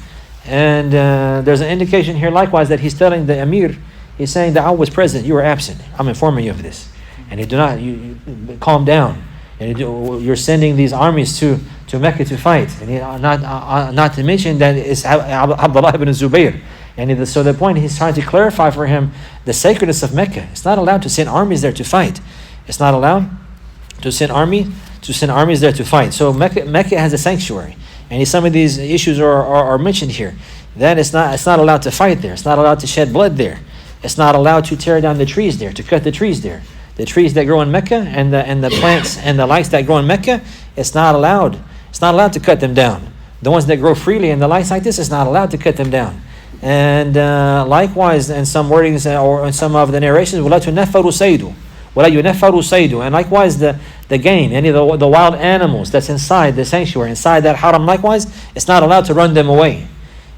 And there's an indication here likewise that he's telling the Amir, he's saying that I was present, you were absent. I'm informing you of this. And you calm down. And you're sending these armies to Mecca to fight. And not to mention that it's Abdullah ibn Zubayr. And so the point, he's trying to clarify for him the sacredness of Mecca. It's not allowed to send armies there to fight. It's not allowed to send armies there to fight. So Mecca has a sanctuary. And some of these issues are mentioned here. That it's not allowed to fight there. It's not allowed to shed blood there. It's not allowed to tear down the trees there, to cut the trees there. The trees that grow in Mecca and the plants and the lights that grow in Mecca, it's not allowed. It's not allowed to cut them down. The ones that grow freely in the lights like this, it's not allowed to cut them down. And likewise, in some wordings or in some of the narrations, وَلَا تُنَفَّرُ سَيْدُ وَلَا يُنَفَّرُ سَيْدُ. And likewise, the game, any of the wild animals that's inside the sanctuary, inside that haram, likewise, it's not allowed to run them away.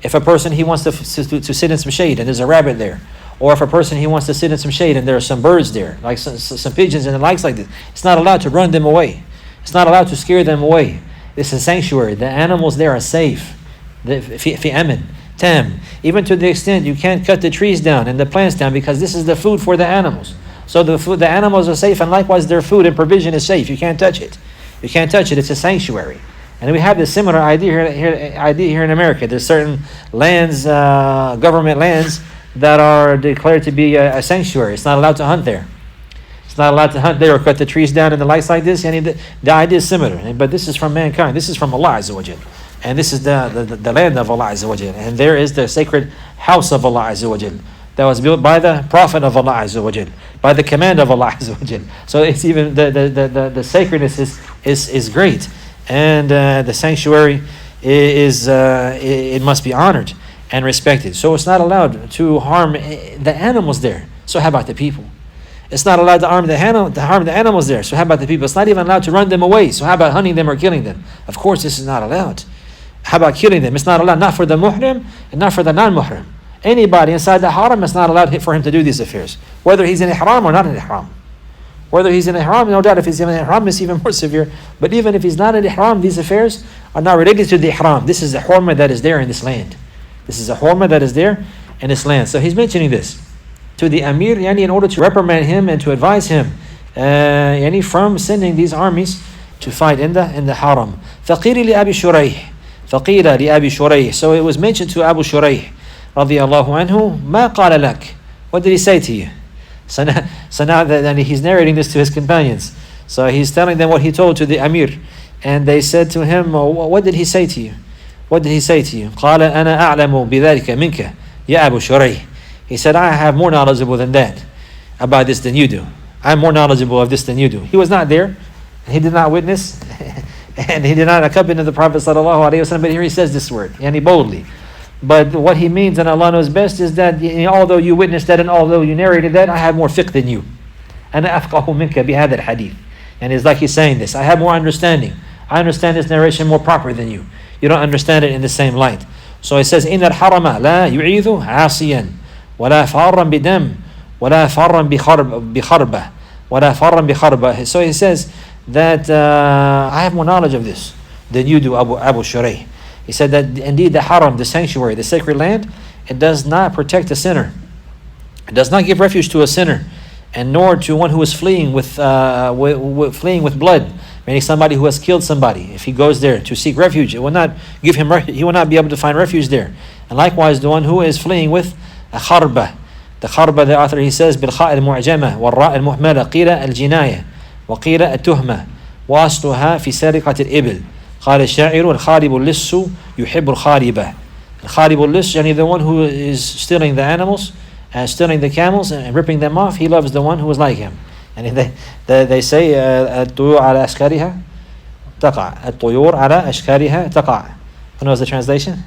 If a person, he wants to sit in some shade and there's a rabbit there, or if a person, he wants to sit in some shade and there are some birds there, like some pigeons and the likes like this, it's not allowed to run them away. It's not allowed to scare them away. This is a sanctuary. The animals there are safe. في أمن تام. Even to the extent you can't cut the trees down and the plants down, because this is the food for the animals. So the animals are safe, and likewise their food and provision is safe. You can't touch it. You can't touch it. It's a sanctuary. And we have this similar idea here in America. There's certain lands, government lands, that are declared to be a sanctuary. It's not allowed to hunt there. It's not allowed to hunt there or cut the trees down and the lights like this. And the idea is similar. But this is from mankind. This is from Allah Azza wa Jal. And this is the land of Allah Azza wa Jal. And there is the sacred house of Allah Azza wa Jal, that was built by the Prophet of Allah Azza wa Jal, by the command of Allah Azza wa Jal. So it's even the sacredness is great. And the sanctuary it must be honored and respected. So it's not allowed to harm the animals there. So how about the people? It's not allowed to harm the animals there. So how about the people? It's not even allowed to run them away. So how about hunting them or killing them? Of course, this is not allowed. How about killing them? It's not allowed, not for the muhrim and not for the non-muhrim. Anybody inside the haram, it's not allowed for him to do these affairs, whether he's in ihram or not in ihram. Whether he's in ihram, no doubt if he's in ihram, it's even more severe. But even if he's not in ihram, these affairs are not related to the ihram. This is the hurma that is there in this land. This is a hurma that is there in this land. So he's mentioning this to the Amir, in order to reprimand him and to advise him from sending these armies to fight in the haram. فَقِيلِ لِأَبِي شُرَيْحٍ فَقِيلَ لِأَبِي شُرَيْحٍ. So it was mentioned to Abu Shurayh radiyallahu anhu, مَا قَالَ لَكَ. What did he say to you? So now that he's narrating this to his companions. So he's telling them what he told to the Amir. And they said to him, what did he say to you? What did he say to you? قال أنا أعلم بذلك منك يا أبو شريح. He said, I have more knowledgeable than that about this than you do. I'm more knowledgeable of this than you do. He was not there. He did not witness. And he did not accompany the Prophet sallallahu alaihi wasallam. But here he says this word, boldly. But what he means, and Allah knows best, is that although you witnessed that and although you narrated that, I have more fiqh than you. أنا أفقه منك بهذا الحديث. And it's like he's saying this. I have more understanding. I understand this narration more proper than you. You don't understand it in the same light. So he says, إن الحرم لا يعيذ عاصيا ولا فارا بدم ولا فارا بخربة ولا فارا بخربة. So he says that I have more knowledge of this than you do, Abu Shurayh. He said that indeed the haram, the sanctuary, the sacred land, it does not protect a sinner. It does not give refuge to a sinner, and nor to one who is fleeing with blood, meaning somebody who has killed somebody. If he goes there to seek refuge, it will not give him. He will not be able to find refuge there. And likewise, the one who is fleeing with a kharba. The kharba, the author, he says, بالخاء المعجمة والراء المهملة قيل الجناية وقيل التهمة وأصلها في سرقة الإبل. قال الشاعر الخارب اللص يحب الخاربة. الخارب اللص, the one who is stealing the animals, stealing the camels and ripping them off, he loves the one who is like him. And they say الطيور على أشكارها تقع. الطيور على أشكارها تقع. Who knows the translation?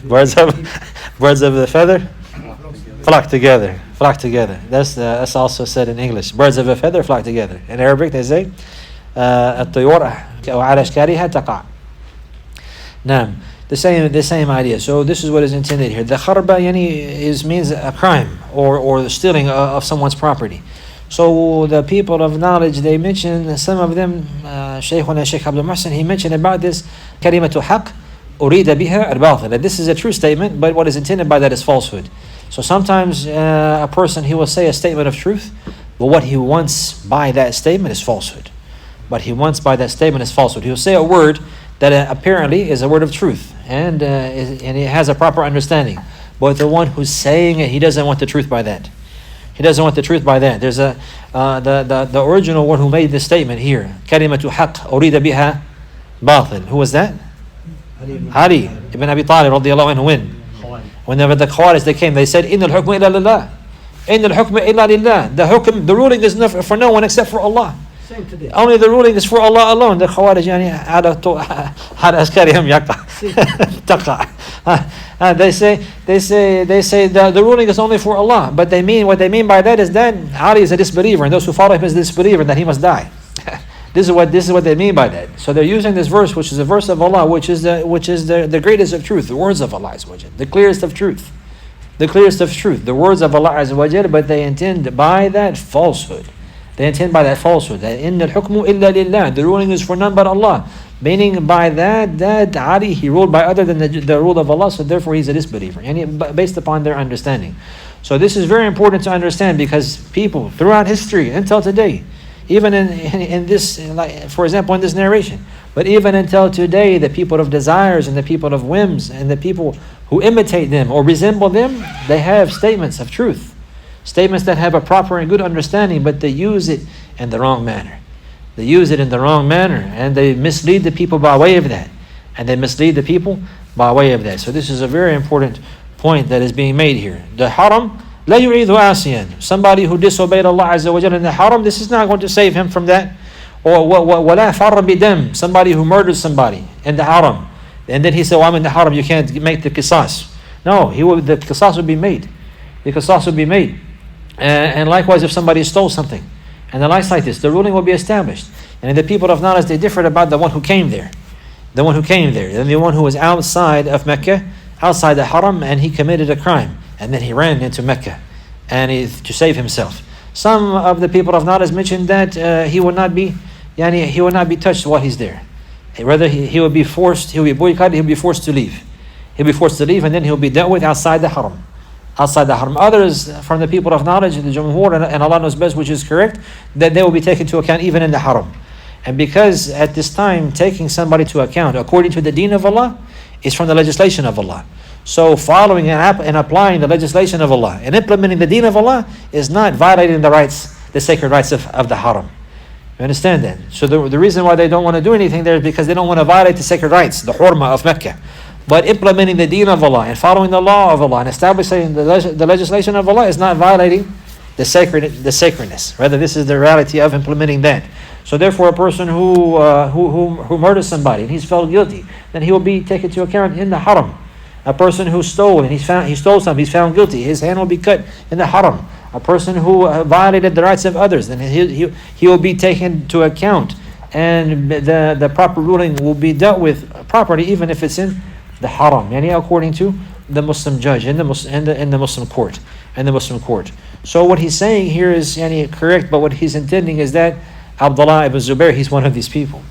Birds of the feather flock together. Flock together. That's also said in English. Birds of a feather flock together. In Arabic they say الطيور على أشكارها تقع. Naam. The same idea. So this is what is intended here. The kharba means a crime or the stealing of someone's property. So the people of knowledge, they mention, some of them, Shaykh Abdul Muhsin, he mentioned about this kalimatu haq urida biha al-batil, that this is a true statement, but what is intended by that is falsehood. So sometimes a person, he will say a statement of truth, but what he wants by that statement is falsehood. But he wants by that statement is falsehood. He will say a word that apparently is a word of truth, and it has a proper understanding. But the one who's saying it, he doesn't want the truth by that. He doesn't want the truth by that. There's the original one who made this statement here. Kalimatu haq urida biha batil. Who was that? Ali ibn Abi Talib radiallahu anhu. Whenever the Khawarij they came, they said, Innal hukmu illa lillah. Innal hukmu illa lillah. The ruling is not for no one except for Allah. Same today. Only the ruling is for Allah alone. The Khawarij على أسكارهم يقع. They say the ruling is only for Allah, but what they mean by that is that Ali is a disbeliever, and those who follow him is a disbeliever, and that he must die. This is what they mean by that. So they're using this verse, which is a verse of Allah, which is the greatest of truth, the words of Allah Azza wa Jal, the clearest of truth, the words of Allah Azza wa Jal, but they intend by that falsehood. They intend by that falsehood, that innal hukmu illa lillah, the ruling is for none but Allah. Meaning by that Ali, he ruled by other than the rule of Allah, so therefore he's a disbeliever, and based upon their understanding. So this is very important to understand, because people throughout history until today, even in this, like for example in this narration, but even until today, the people of desires and the people of whims and the people who imitate them or resemble them, they have statements of truth, statements that have a proper and good understanding, but they use it in the wrong manner. They use it in the wrong manner, and they mislead the people by way of that. So this is a very important point that is being made here. The haram, la yu'idhu asiyan. Somebody who disobeyed Allah Azza wa Jalla in the haram, this is not going to save him from that. Or wala farra bidam. Somebody who murdered somebody in the haram, and then he said, well, I'm in the haram, you can't make the qisas. No, the qisas would be made. The qisas would be made. And likewise, if somebody stole something, and the likes like this, the ruling will be established. And the people of knowledge, they differed about the one who came there. And the one who was outside of Mecca, outside the haram, and he committed a crime. And then he ran into Mecca to save himself. Some of the people of knowledge mentioned that he will not be touched while he's there. Rather, he will be boycotted, he'll be forced to leave. And then he'll be dealt with outside the haram. Others from the people of knowledge, the Jumhur, and Allah knows best which is correct, that they will be taken into account even in the haram. And because at this time, taking somebody to account according to the deen of Allah is from the legislation of Allah. So following and applying the legislation of Allah and implementing the deen of Allah is not violating the sacred rights of the haram. You understand that? So the reason why they don't want to do anything there is because they don't want to violate the sacred rights, the hurma of Mecca. But implementing the deen of Allah and following the law of Allah and establishing the legislation of Allah is not violating the sacredness. Rather, this is the reality of implementing that. So therefore, a person who murders somebody and he's found guilty, then he will be taken to account in the haram. A person who stole and he stole something, he's found guilty, his hand will be cut in the haram. A person who violated the rights of others, then he will be taken to account, and the proper ruling will be dealt with properly, even if it's in the haram, according to the Muslim judge in the Muslim court. So what he's saying here is correct, but what he's intending is that Abdullah ibn Zubair, he's one of these people.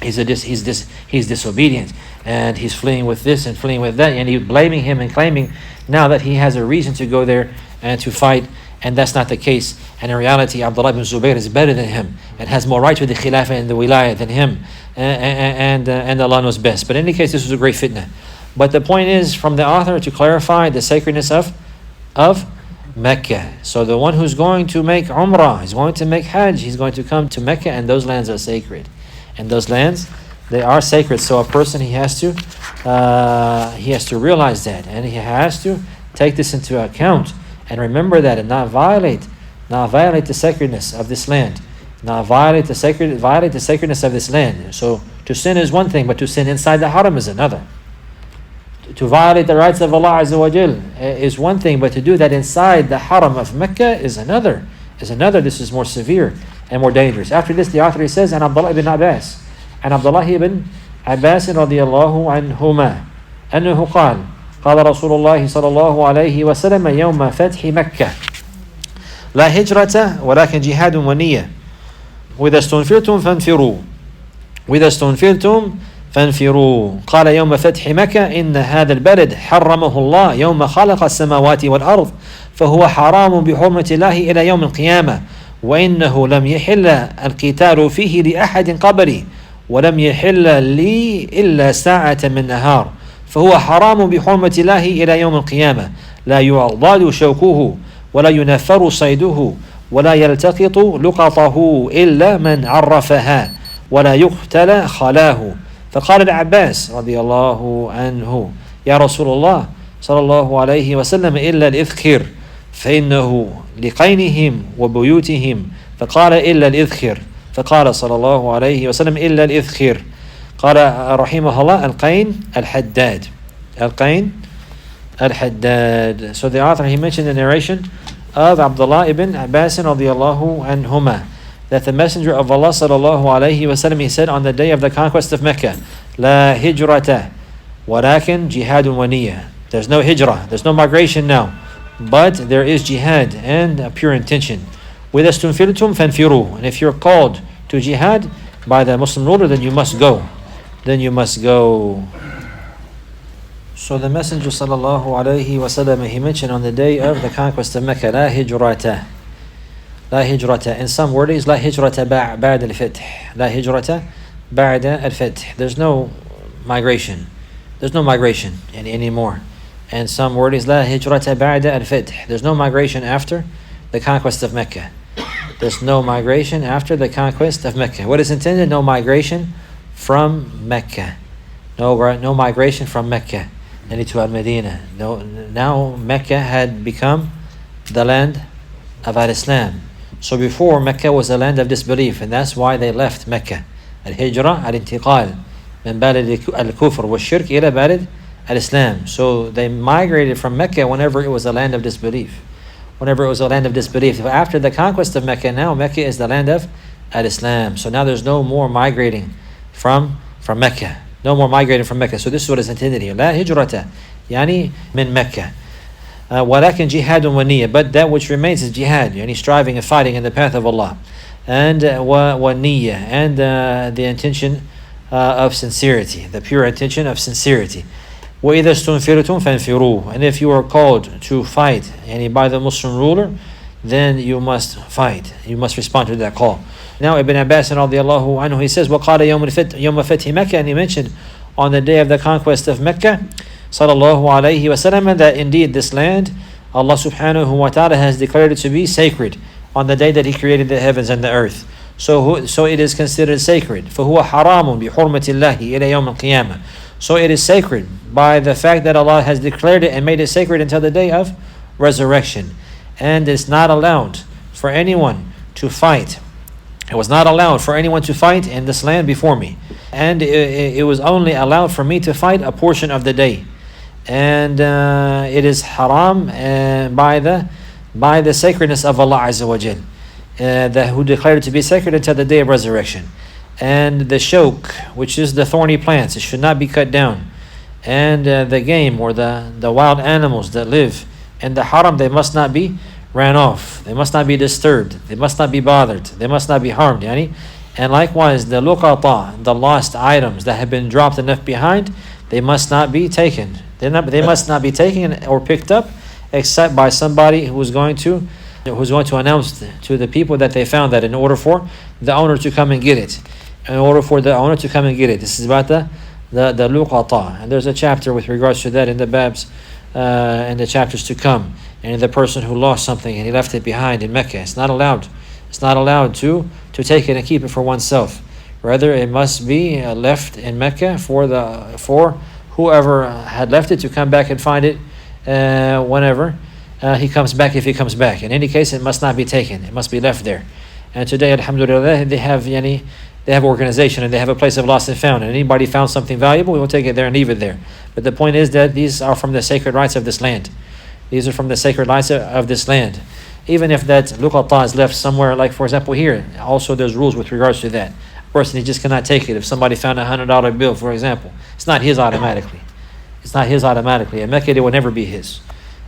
He's disobedient, and he's fleeing with this and fleeing with that, and he's blaming him and claiming now that he has a reason to go there and to fight, and that's not the case. And in reality, Abdullah ibn Zubair is better than him and has more right to the khilafah and the wilayah than him, and Allah knows best. But in any case, this was a great fitna. But the point is, from the author, to clarify the sacredness of Mecca. So the one who's going to make Umrah, he's going to make Hajj, he's going to come to Mecca, and those lands are sacred. And those lands, they are sacred. So a person, he has to realize that, and he has to take this into account and remember that, and not violate the sacredness of this land. Violate the sacredness of this land. So to sin is one thing, but to sin inside the haram is another. To violate the rights of Allah Azza wa Jal is one thing, but to do that inside the haram of Mecca is another. This is more severe and more dangerous. After this, the author says, and Abdullah ibn Abbas, and Abdullah ibn عباس رضي الله عنهما أنه قال قال رسول الله صلى الله عليه وسلم يوم فتح مكة لا هجرة ولكن جهاد ونية وإذا استنفرتم فانفروا وإذا استنفرتم فانفروا قال يوم فتح مكة إن هذا البلد حرمه الله يوم خلق السماوات والأرض فهو حرام بحرمة الله إلى يوم القيامة وإنه لم يحل القتال فيه لأحد قبلي ولم يحل لي إلا ساعة من نهار فهو حرام بحرمة الله إلى يوم القيامة لا يعضد شوكه ولا ينفر صيده ولا يلتقط لقطه إلا من عرفها ولا يقتل خلاه فقال العباس رضي الله عنه يا رسول الله صلى الله عليه وسلم إلا الإذخر فإنه لقينهم وبيوتهم فقال إلا الإذخر فقال صلى الله عليه وسلم إلا الإذخر قال رحمه الله القين الحداد القين الحداد. So the author, he mentioned the narration of Abdullah ibn Abbas radiyallahu anhuma that the Messenger of Allah sallallahu alayhi wasallam, he said on the day of the conquest of Mecca, La hijrata walakin jihadun wa niyyah. There's no hijrah, there's no migration now, but there is jihad and a pure intention. وَإِذَا اسْتُنْفِرْتُمْ فَانْفِرُوا. And if you're called to jihad by the Muslim ruler, then you must go. Then you must go. So the Messenger sallallahu alayhi wasallam, he mentioned on the day of the conquest of Mecca, La hijrata. La hijrata. In some wordings, La hijrata ba'da al-fath. La hijrata ba'da al-fath. There's no migration. There's no migration anymore. And some wordings, La hijrata ba'da al-fath. There's no migration after the conquest of Mecca. There's no migration after the conquest of Mecca. What is intended? No migration from Mecca. No migration from Mecca and to Al-Medina. No, now Mecca had become the land of Al-Islam. So before, Mecca was a land of disbelief, and that's why they left Mecca. Al-Hijra, al-intiqal من بلد الكفر والشرك إلى بلد al-Islam. So they migrated from Mecca whenever it was a land of disbelief. Whenever it was a land of disbelief. After the conquest of Mecca, now Mecca is the land of al-Islam. So now there's no more migrating from Mecca. No more migrating from Mecca. So this is what is intended here. لا هجرة يعني من Mecca. ولكن جهاد ونية. But that which remains is jihad. يعني striving and fighting in the path of Allah. And ونية. And the intention of sincerity. The pure intention of sincerity. وَإِذَا اسْتُنْفِرْتُمْ فَانْفِرُوا. And if you are called to fight by the Muslim ruler, then you must fight. You must respond to that call. Now Ibn Abbas radiallahu anhu, he says, وَقَالَ يَوْمَ فَتْحِ Mecca. And he mentioned on the day of the conquest of Mecca, sallallahu alayhi wasallam, that indeed this land, Allah subhanahu wa ta'ala has declared it to be sacred on the day that He created the heavens and the earth. So it is considered sacred. فَهُوَ حَرَامٌ بِحُرْمَةِ اللَّهِ إِلَى يَوْمِ الْقِيَامَةِ. So it is sacred by the fact that Allah has declared it and made it sacred until the day of resurrection. And it's not allowed for anyone to fight. It was not allowed for anyone to fight in this land before me. And it was only allowed for me to fight a portion of the day. And it is haram by the sacredness of Allah Azza wa Jal, who declared it to be sacred until the day of resurrection. And the shok, which is the thorny plants, it should not be cut down. And the game or the wild animals that live in the haram, they must not be ran off. They must not be disturbed. They must not be bothered. They must not be harmed. Yani? And likewise, the luqata, the lost items that have been dropped and left behind, they must not be taken. They must not be taken or picked up except by somebody who's going to announce to the people that they found that, in order for the owner to come and get it. In order for the owner to come and get it. This is about the luqata. And there's a chapter with regards to that in the babs and the chapters to come. And the person who lost something and he left it behind in Mecca, it's not allowed. It's not allowed to take it and keep it for oneself. Rather, it must be left in Mecca for whoever had left it to come back and find it whenever he comes back, if he comes back. In any case, it must not be taken. It must be left there. And today, alhamdulillah, they have organization and they have a place of lost and found. And anybody found something valuable, we will take it there and leave it there. But the point is that these are from the sacred rights of this land. These are from the sacred rights of this land. Even if that luqata is left somewhere, like for example here, also there's rules with regards to that. A person, he just cannot take it. If somebody found $100 bill, for example, it's not his automatically. It's not his automatically. In Mecca, it will never be his.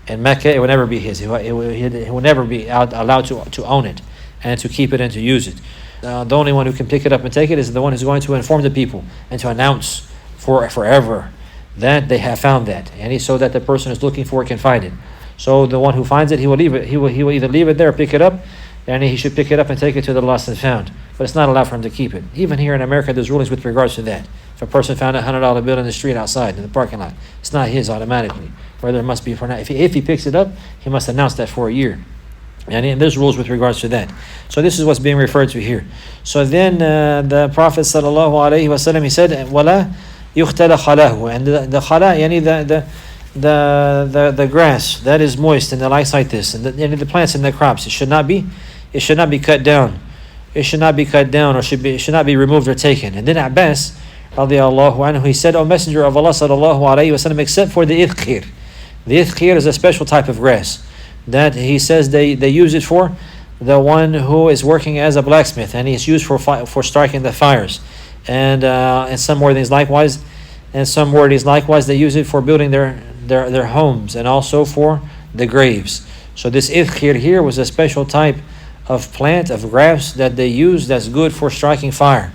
In Mecca, it will never be his. He will never be allowed to own it and to keep it and to use it. The only one who can pick it up and take it is the one who's going to inform the people and to announce forever that they have found that, and so that the person who's looking for it can find it. So the one who finds it, he will leave it. He will either leave it there or pick it up, and he should pick it up and take it to the lost and found. But it's not allowed for him to keep it. Even here in America, there's rulings with regards to that. If a person found a $100 bill in the street outside in the parking lot, it's not his automatically. Whether it must be for now. If he picks it up, he must announce that for a year. And there's rules with regards to that. So this is what's being referred to here. So then the Prophet sallallahu alaihi wasallam, he said, "Wala yuhtala khalahu," and the khala, yani the grass that is moist and the likes like this, and the plants and the crops, it should not be cut down. It should not be cut down, or it should not be removed or taken. And then Abbas radiallahu anhu, he said, "O Messenger of Allah sallallahu alaihi wasallam, except for the ithkhir." The ithkhir is a special type of grass that he says they use it for the one who is working as a blacksmith, and it's used for striking the fires, and some wordings likewise, they use it for building their homes and also for the graves. So this ithkhir here was a special type of plant, of grass that they use that's good for striking fire,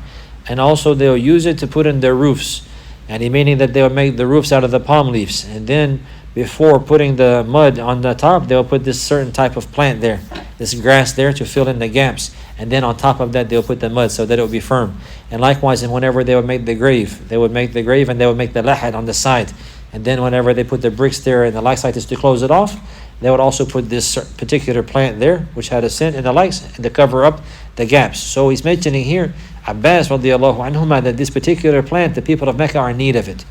and also they'll use it to put in their roofs, and meaning that they'll make the roofs out of the palm leaves, and then before putting the mud on the top, they'll put this certain type of plant there, this grass there, to fill in the gaps. And then on top of that, they'll put the mud so that it will be firm. And likewise, and whenever they would make the grave, and they would make the lahad on the side. And then whenever they put the bricks there and the likes like this to close it off, they would also put this particular plant there, which had a scent and the likes, and to cover up the gaps. So he's mentioning here, Abbas radiallahu anhuma, that this particular plant, the people of Mecca are in need of it.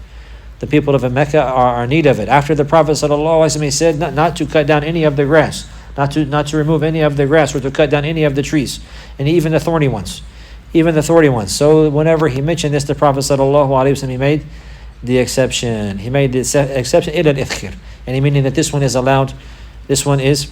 The people of Mecca are in need of it. After the Prophet ﷺ, he said not to cut down any of the grass, not to remove any of the grass, or to cut down any of the trees, and even the thorny ones. So whenever he mentioned this, the Prophet ﷺ, he made the exception. He made the exception, ila al-ithkhir, and he meaning that this one is allowed. This one is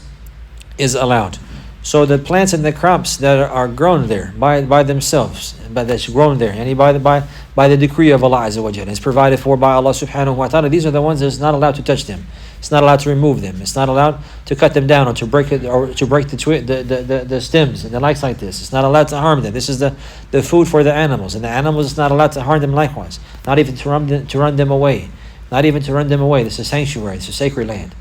allowed. So the plants and the crops that are grown there by themselves, but that's grown there, and by the decree of Allah Azza wa Jalla, it's provided for by Allah Subhanahu wa Taala. These are the ones that's not allowed to touch them. It's not allowed to remove them. It's not allowed to cut them down or to break it, or to break the stems and the likes like this. It's not allowed to harm them. This is the food for the animals, and the animals is not allowed to harm them likewise. Not even to run them away. Not even to run them away. This is a sanctuary. It's a sacred land.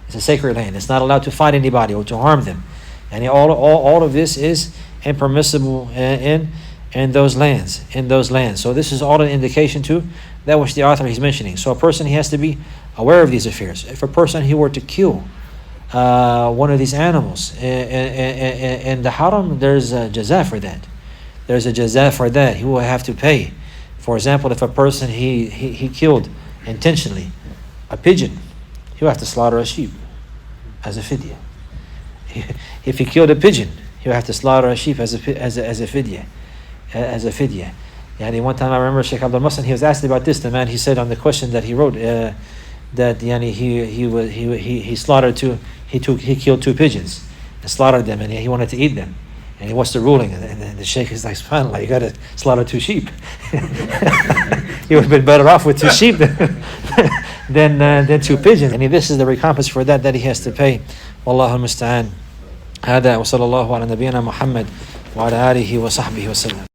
It's a sacred land. It's not allowed to fight anybody or to harm them. And all of this is impermissible in those lands. So this is all an indication to that which the author is mentioning. So a person, he has to be aware of these affairs. If a person, he were to kill one of these animals in the haram, there's a jaza for that. There's a jaza for that. He will have to pay. For example, if a person he killed intentionally a pigeon, he will have to slaughter a sheep as a fidya. If he killed a pigeon, he'll have to slaughter a sheep as a fidya. Yani one time I remember Sheikh Abdul Muhsin, he was asked about this. The man, he said on the question that he wrote that yani he killed two pigeons and slaughtered them, and he wanted to eat them. And he what's the ruling? And the Sheikh is like, subhanAllah, you got to slaughter two sheep. He would have been better off with two sheep than two pigeons. And this is the recompense for that he has to pay. Wallahu al-musta'an. هذا وصلى الله على نبينا محمد وعلى آله وصحبه وسلم.